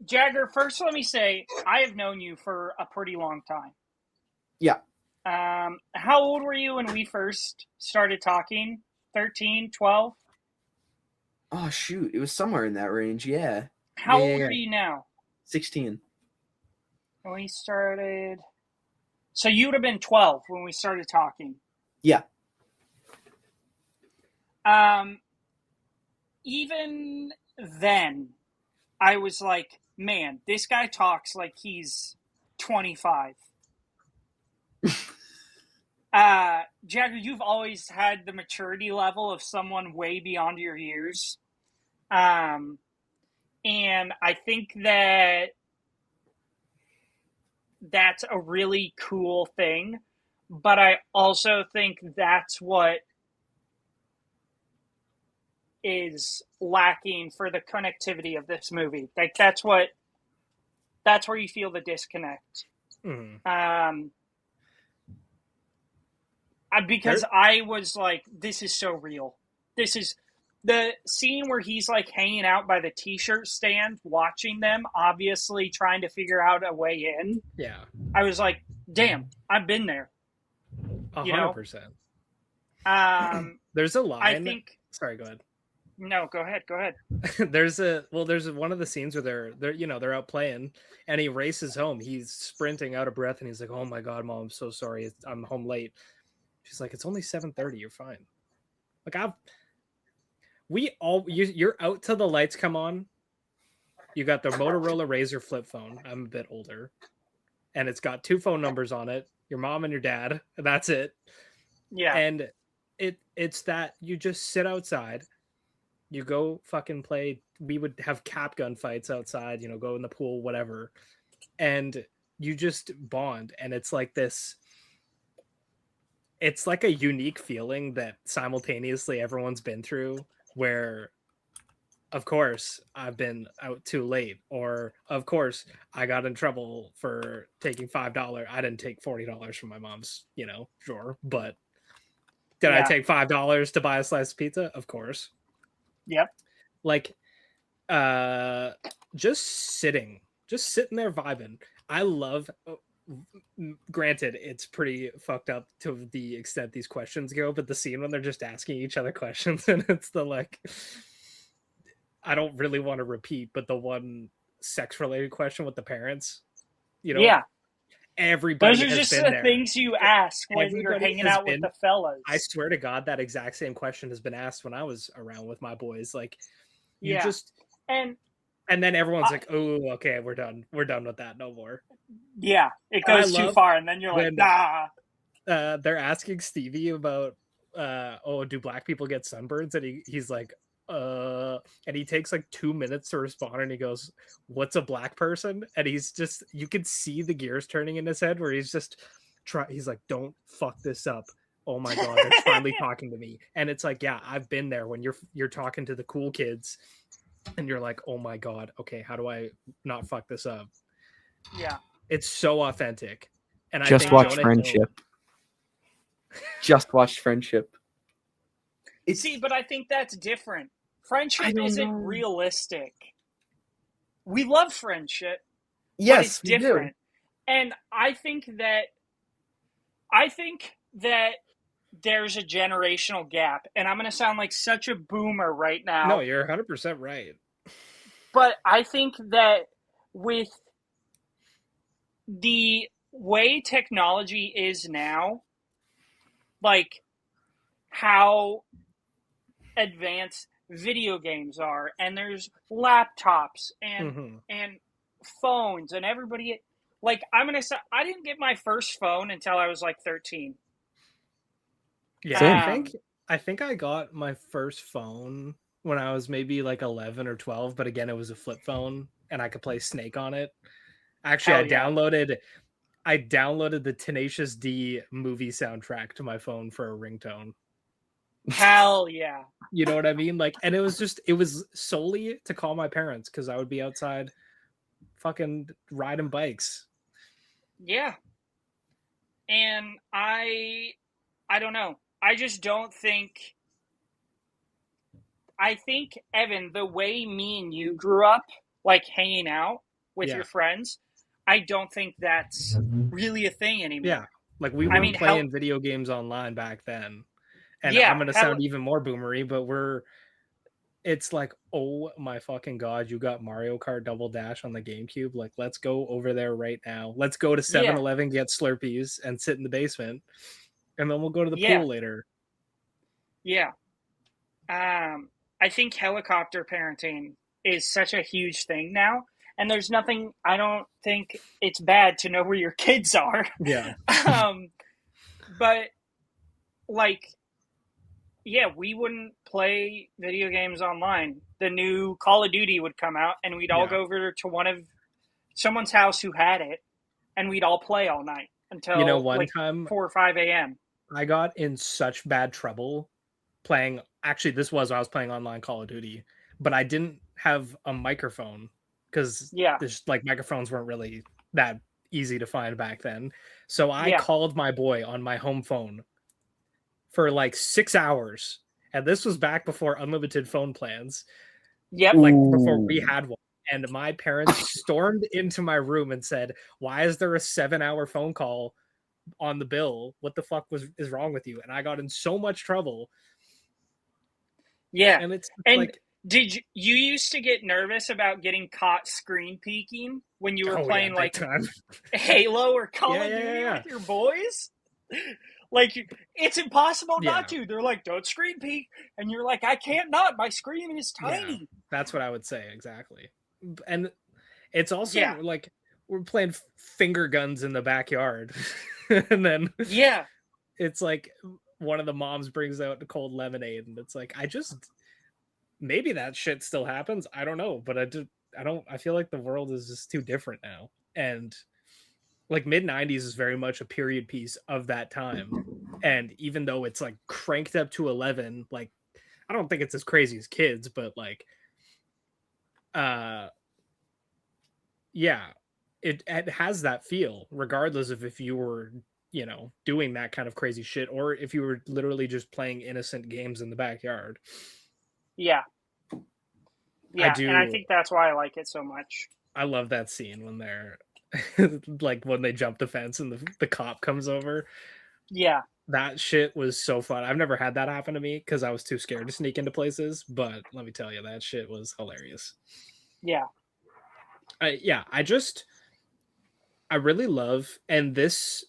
Jagger, first let me say, I have known you for a pretty long time. Yeah. How old were you when we first started talking? 13, 12? Oh, shoot. It was somewhere in that range, yeah. How old are you now? 16. When we started... So you would have been 12 when we started talking. Yeah. Even then, I was like, man, this guy talks like he's 25. Jagger, you've always had the maturity level of someone way beyond your years. And I think that that's a really cool thing. But I also think that's what is lacking for the connectivity of this movie. Like that's where you feel the disconnect. Mm-hmm. Because I was like, this is so real. This is the scene where he's like hanging out by the t-shirt stand, watching them, obviously trying to figure out a way in. Yeah. I was like, damn, I've been there. 100%. There's a line. I think. Sorry, go ahead. No, go ahead. there's one of the scenes where they're out playing, and he races home. He's sprinting out of breath, and he's like, "Oh my God, Mom, I'm so sorry. I'm home late." She's like, "It's only 7:30. You're fine." Like you're out till the lights come on. You got the Motorola Razr flip phone. I'm a bit older, and it's got 2 phone numbers on it. Your mom and your dad. And that's it. Yeah. And it's that you just sit outside. You go fucking play. We would have cap gun fights outside, go in the pool, whatever. And you just bond. And it's like this. It's like a unique feeling that simultaneously everyone's been through where, of course, I've been out too late. Or, of course, I got in trouble for taking $5. I didn't take $40 from my mom's, drawer. But Did I take $5 to buy a slice of pizza? Of course. Yep. Like, just sitting there vibing. I love. Granted, it's pretty fucked up to the extent these questions go, but the scene when they're just asking each other questions and it's the like, I don't really want to repeat, but the one sex-related question with the parents, you know, yeah, everybody. Those are just the things you ask when you're hanging out with the fellas. I swear to God, that exact same question has been asked when I was around with my boys. Like, you yeah, just and then everyone's like, "Oh, okay, we're done. We're done with that. No more." Yeah, it goes too far, and then you're like, "Nah." They're asking Stevie about, do black people get sunburns? And he's like, and he takes like 2 minutes to respond, and he goes, "What's a black person?" And he's just, you can see the gears turning in his head where he's just he's like, "Don't fuck this up. Oh my God, they're finally talking to me." And it's like, yeah, I've been there when you're talking to the cool kids. And you're like, oh my God, okay, how do I not fuck this up? Yeah. It's so authentic. And just watch Friendship. Just watch Friendship. See, but I think that's different. Friendship isn't realistic. We love Friendship. Yes, but it's different. And I think that there's a generational gap, and I'm going to sound like such a boomer right now. No, you're 100% right. But I think that with the way technology is now, like how advanced video games are, and there's laptops and phones, and everybody, like, I'm going to say, I didn't get my first phone until I was like 13. Yeah, I think I got my first phone when I was maybe like 11 or 12, but again, it was a flip phone and I could play Snake on it. Actually, I downloaded the Tenacious D movie soundtrack to my phone for a ringtone. Hell yeah. You know what I mean? Like, and it was solely to call my parents because I would be outside fucking riding bikes. Yeah. And I don't know. I just don't think. I think, Evan, the way me and you grew up, like hanging out with your friends, I don't think that's really a thing anymore. Yeah, like we weren't playing video games online back then. And I'm going to sound even more boomery, but it's like, oh my fucking God, you got Mario Kart Double Dash on the GameCube. Like, let's go over there right now. Let's go to 7-Eleven, get Slurpees, and sit in the basement. And then we'll go to the pool later. Yeah. I think helicopter parenting is such a huge thing now. And there's nothing, I don't think it's bad to know where your kids are. Yeah. But, like, yeah, we wouldn't play video games online. The new Call of Duty would come out, and we'd all go over to someone's house who had it, and we'd all play all night until one time 4 or 5 a.m. I got in such bad trouble playing. Actually, this was I was playing online Call of Duty, but I didn't have a microphone because microphones weren't really that easy to find back then. So I called my boy on my home phone for like 6 hours, and this was back before unlimited phone plans. Yep, like before we had one. And my parents stormed into my room and said, "Why is there a 7-hour phone call on the bill? What the fuck is wrong with you?" And I got in so much trouble. Yeah. And it's like, did you used to get nervous about getting caught screen peeking when you were playing like Halo or Call of Duty with your boys? Like, it's impossible not to. They're like, "Don't screen peek," and you're like, "I can't not. My screen is tiny." Yeah, that's what I would say exactly. And it's also like we're playing finger guns in the backyard, and then it's like one of the moms brings out the cold lemonade, and it's like, maybe that shit still happens. I don't know, but I feel like the world is just too different now. And like Mid90s is very much a period piece of that time. And even though it's like cranked up to 11, like I don't think it's as crazy as Kids, but like it has that feel regardless of if you were you know, doing that kind of crazy shit, or if you were literally just playing innocent games in the backyard. Yeah. Yeah, and I think that's why I like it so much. I love that scene when they're like when they jump the fence and the cop comes over. Yeah. That shit was so fun. I've never had that happen to me because I was too scared to sneak into places, but let me tell you, that shit was hilarious. Yeah. I really love, and this,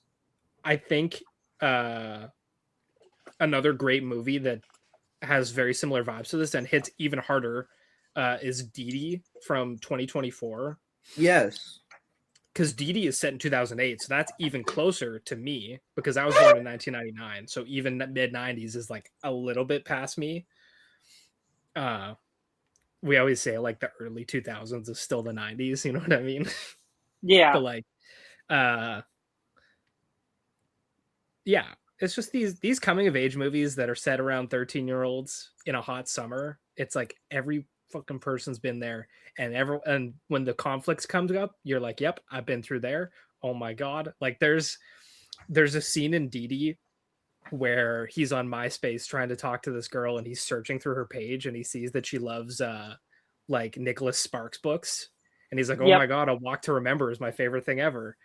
I think, another great movie that has very similar vibes to this and hits even harder is Dee Dee from 2024. Yes. Because Dee Dee is set in 2008, so that's even closer to me because I was born in 1999. So even mid-90s is like a little bit past me. We always say like the early 2000s is still the 90s. You know what I mean? Yeah. But like, yeah, it's just these coming of age movies that are set around 13-year-olds in a hot summer. It's like every fucking person's been there, and when the conflicts comes up, you're like, yep, I've been through there. Oh my god. Like there's a scene in Dee Dee where he's on MySpace trying to talk to this girl, and he's searching through her page, and he sees that she loves like Nicholas Sparks books, and he's like, oh my god, A Walk to Remember is my favorite thing ever.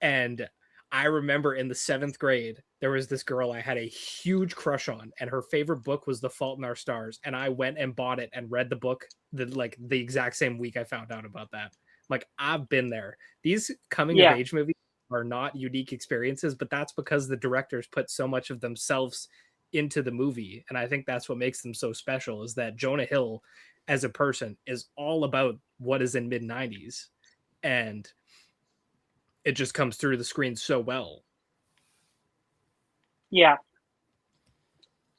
And I remember in the 7th grade, there was this girl I had a huge crush on, and her favorite book was The Fault in Our Stars. And I went and bought it and read the book the exact same week I found out about that. Like, I've been there. These coming of age movies are not unique experiences, but that's because the directors put so much of themselves into the movie. And I think that's what makes them so special, is that Jonah Hill as a person is all about what is in mid-90s. And it just comes through the screen so well. Yeah.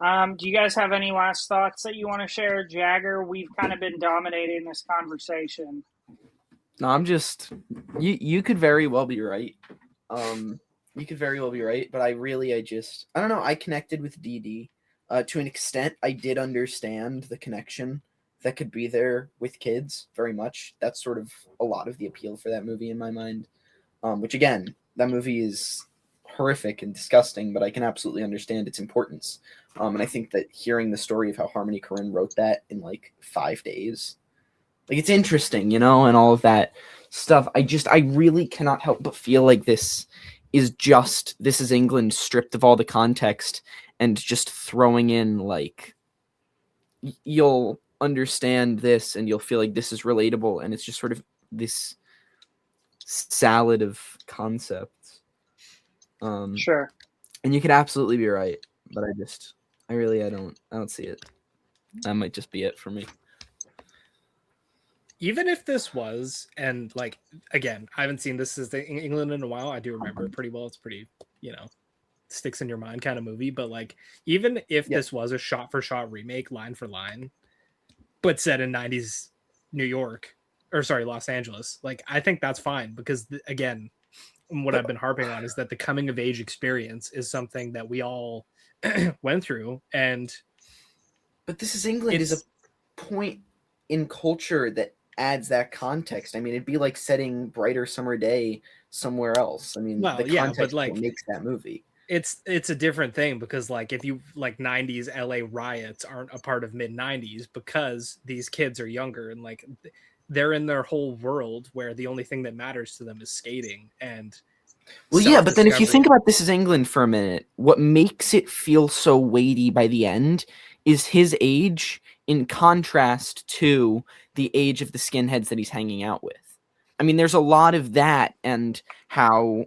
Do you guys have any last thoughts that you want to share, Jagger? We've kind of been dominating this conversation. No, I'm just, you could very well be right. You could very well be right, but I don't know. I connected with Dee Dee. To an extent, I did understand the connection that could be there with kids very much. That's sort of a lot of the appeal for that movie in my mind. Which again, that movie is horrific and disgusting, but I can absolutely understand its importance. And I think that hearing the story of how Harmony Korine wrote that in like 5 days, like, it's interesting, you know, and all of that stuff. I really cannot help but feel like this is England stripped of all the context and just throwing in, like, you'll understand this and you'll feel like this is relatable, and it's just sort of this salad of concepts. Sure. And you could absolutely be right, but I don't see it. That might just be it for me. Even if this was, and like, again, I haven't seen this as England in a while. I do remember it pretty well. It's pretty, you know, sticks in your mind kind of movie. But like, even if this was a shot for shot remake, line for line, but set in 90s New York, or sorry, Los Angeles, like, I think that's fine, because again, what I've been harping on is that the coming of age experience is something that we all went through. But This Is England is a point in culture that adds that context. I mean, it'd be like setting Brighter Summer Day somewhere else. I mean, the context but like, makes that movie. It's a different thing, because like, if you like 90s LA riots aren't a part of mid-90s because these kids are younger and like they're in their whole world where the only thing that matters to them is skating and but then if you think about This Is England for a minute, what makes it feel so weighty by the end is his age in contrast to the age of the skinheads that he's hanging out with. I mean, there's a lot of that, and how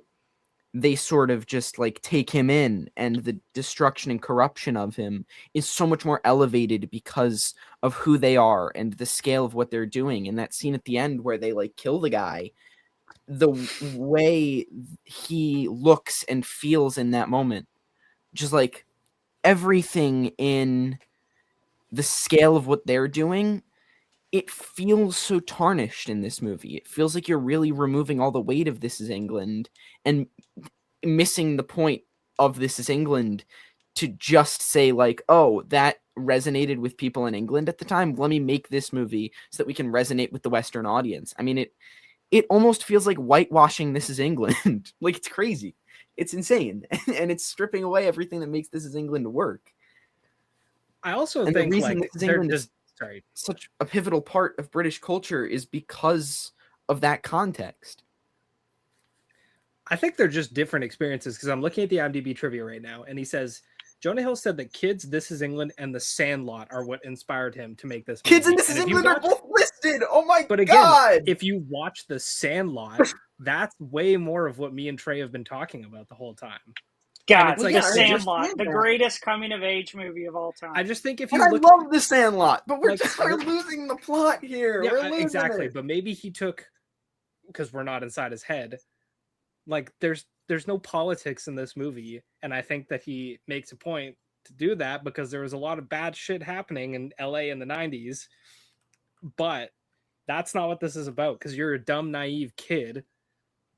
they sort of just like take him in, and the destruction and corruption of him is so much more elevated because of who they are and the scale of what they're doing. And that scene at the end where they like kill the guy, the way he looks and feels in that moment, just like everything in the scale of what they're doing, it feels so tarnished in this movie. It feels like you're really removing all the weight of This Is England and missing the point of This Is England to just say like, oh, that resonated with people in England at the time. Let me make this movie so that we can resonate with the Western audience. I mean, it almost feels like whitewashing This Is England. Like, it's crazy. It's insane. And it's stripping away everything that makes This Is England work. I also think like they're just such a pivotal part of British culture is because of that context. I think they're just different experiences, because I'm looking at the IMDb trivia right now, and he says Jonah Hill said that Kids, This Is England, and The Sandlot are what inspired him to make this movie. Kids and This Is England are both listed. Oh my god! But again, if you watch The Sandlot, that's way more of what me and Trey have been talking about the whole time. God, it's like The Sandlot, the greatest coming-of-age movie of all time. I just think if you look, I love The Sandlot, but we're losing the plot here. Yeah, we're losing exactly. it. But maybe he took, because we're not inside his head. Like there's no politics in this movie, and I think that he makes a point to do that because there was a lot of bad shit happening in LA in the 90s. But that's not what this is about, because you're a dumb, naive kid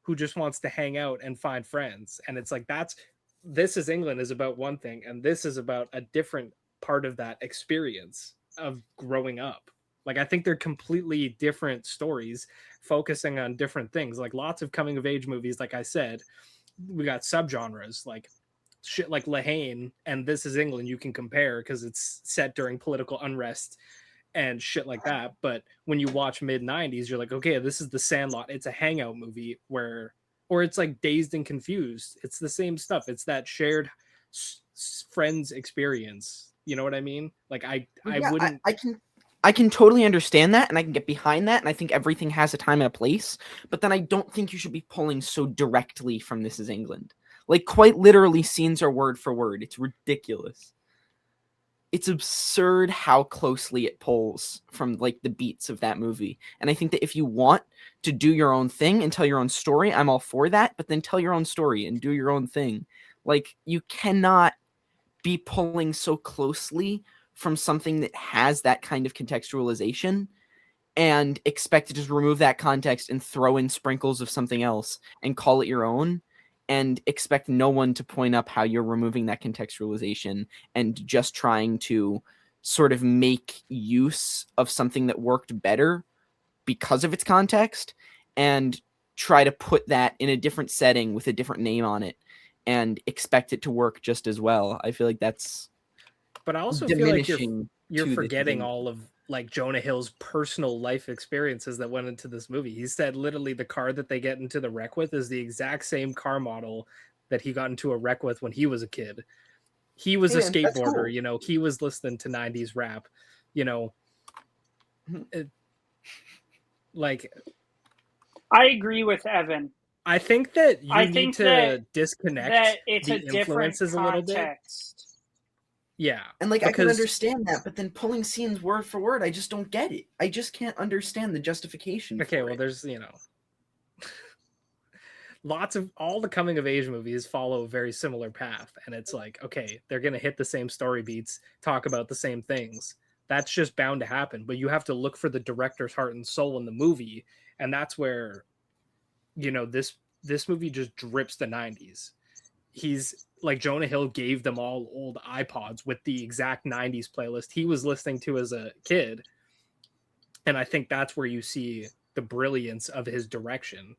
who just wants to hang out and find friends. And it's like This Is England is about one thing, and this is about a different part of that experience of growing up. Like, I think they're completely different stories focusing on different things. Like lots of coming of age movies, like I said, we got subgenres like shit like Lahane and This Is England you can compare because it's set during political unrest and shit like that. But when you watch Mid90s, you're like, okay, this is The Sandlot. It's a hangout movie or it's like Dazed and Confused. It's the same stuff. It's that shared friends experience. You know what I mean? Like I can totally understand that, and I can get behind that, and I think everything has a time and a place, but then I don't think you should be pulling so directly from This Is England. Like, quite literally, scenes are word for word. It's ridiculous. It's absurd how closely it pulls from, like, the beats of that movie. And I think that if you want to do your own thing and tell your own story, I'm all for that, but then tell your own story and do your own thing. Like, you cannot be pulling so closely from something that has that kind of contextualization and expect to just remove that context and throw in sprinkles of something else and call it your own and expect no one to point up how you're removing that contextualization and just trying to sort of make use of something that worked better because of its context and try to put that in a different setting with a different name on it and expect it to work just as well. I feel like that's But I also feel like you're forgetting all of like Jonah Hill's personal life experiences that went into this movie. He said literally the car that they get into the wreck with is the exact same car model that he got into a wreck with when he was a kid. He was a skateboarder, cool. You know, he was listening to 90s rap, you know. Like, I agree with Evan. I think that you need to disconnect that it's the a different influences a little bit. Yeah. And like, I can understand that, but then pulling scenes word for word, I just don't get it. I just can't understand the justification. Okay, well, there's, you know, lots of all the coming of age movies follow a very similar path. And it's like, okay, they're going to hit the same story beats, talk about the same things. That's just bound to happen. But you have to look for the director's heart and soul in the movie. And that's where, you know, this movie just drips the 90s. He's like, Jonah Hill gave them all old iPods with the exact 90s playlist he was listening to as a kid. And I think that's where you see the brilliance of his direction,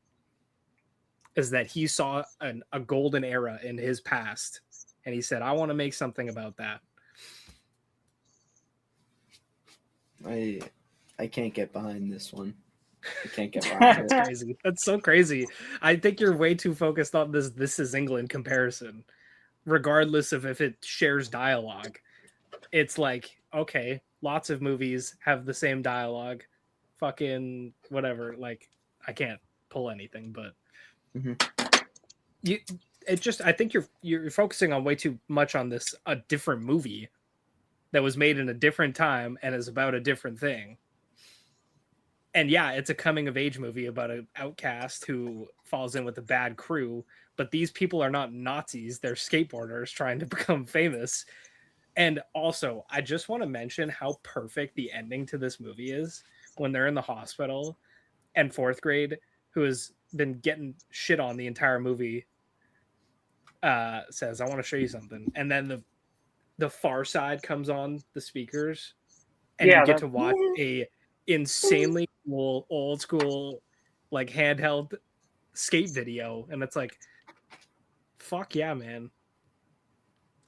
is that he saw a golden era in his past. And he said, I want to make something about that. I can't get behind this one. I can't get behind it. That's crazy. That's so crazy. I think you're way too focused on This Is England comparison. Regardless of if it shares dialogue, it's like, okay, lots of movies have the same dialogue, fucking whatever. Like, I can't pull anything, but I think you're focusing on way too much on a different movie that was made in a different time and is about a different thing. And yeah, it's a coming of age movie about an outcast who falls in with a bad crew. But these people are not Nazis. They're skateboarders trying to become famous. And also, I just want to mention how perfect the ending to this movie is when they're in the hospital and fourth grade, who has been getting shit on the entire movie, says, I want to show you something. And then the Far Side comes on the speakers and you get to watch a insanely cool, old school, like handheld skate video. And it's like, fuck yeah, man.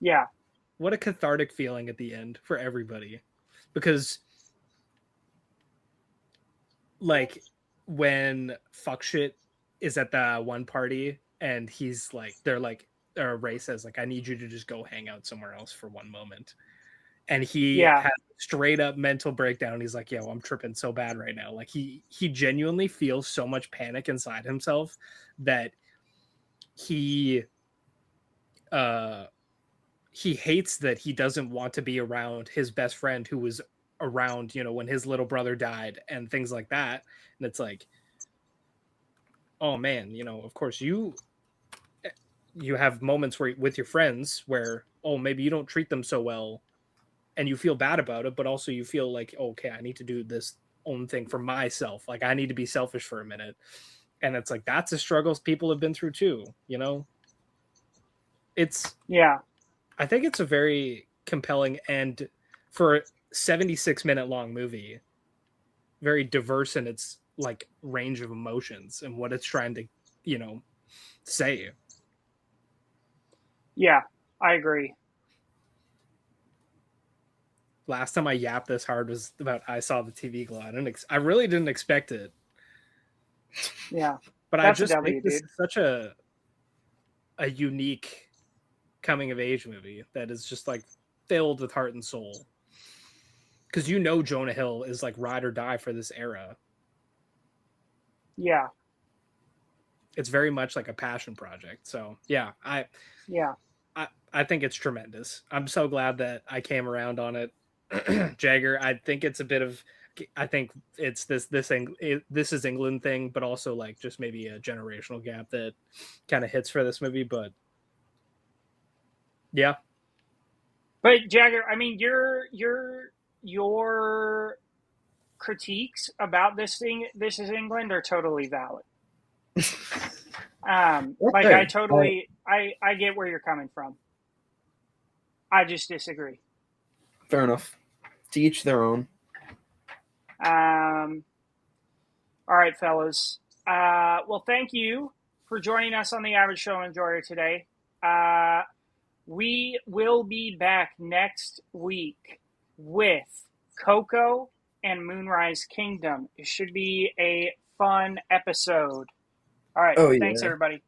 Yeah. What a cathartic feeling at the end for everybody. Because, like, when fuck shit is at the one party and he's like, they're like, or Ray says, like, I need you to just go hang out somewhere else for one moment. And he has a straight up mental breakdown. He's like, yo, I'm tripping so bad right now. Like, he genuinely feels so much panic inside himself that he hates that he doesn't want to be around his best friend who was around, you know, when his little brother died and things like that. And it's like, oh man, you know, of course you have moments where with your friends where, oh, maybe you don't treat them so well and you feel bad about it, but also you feel like, oh, okay, I need to do this own thing for myself. Like, I need to be selfish for a minute. And it's like, that's a struggle people have been through too, you know? It's, yeah. I think it's a very compelling, and for a 76-minute long movie, very diverse in its like range of emotions and what it's trying to, you know, say. Yeah, I agree. Last time I yapped this hard was about I Saw the TV Glow. I really didn't expect it. Yeah. But I just think this is such a unique coming of age movie that is just like filled with heart and soul. Because you know Jonah Hill is like ride or die for this era. Yeah. It's very much like a passion project. So yeah, I think it's tremendous. I'm so glad that I came around on it. Jagger, I think it's a bit of, I think it's this is England thing, but also like just maybe a generational gap that kind of hits for this movie. But yeah. But Jagger, I mean, your critiques about this thing, This Is England, are totally valid. Like, I totally, I get where you're coming from. I just disagree. Fair enough. To each their own. All right, fellas. Well, thank you for joining us on the Average Show Enjoyer today. We will be back next week with Coco and Moonrise Kingdom. It should be a fun episode. All right. Thanks, everybody.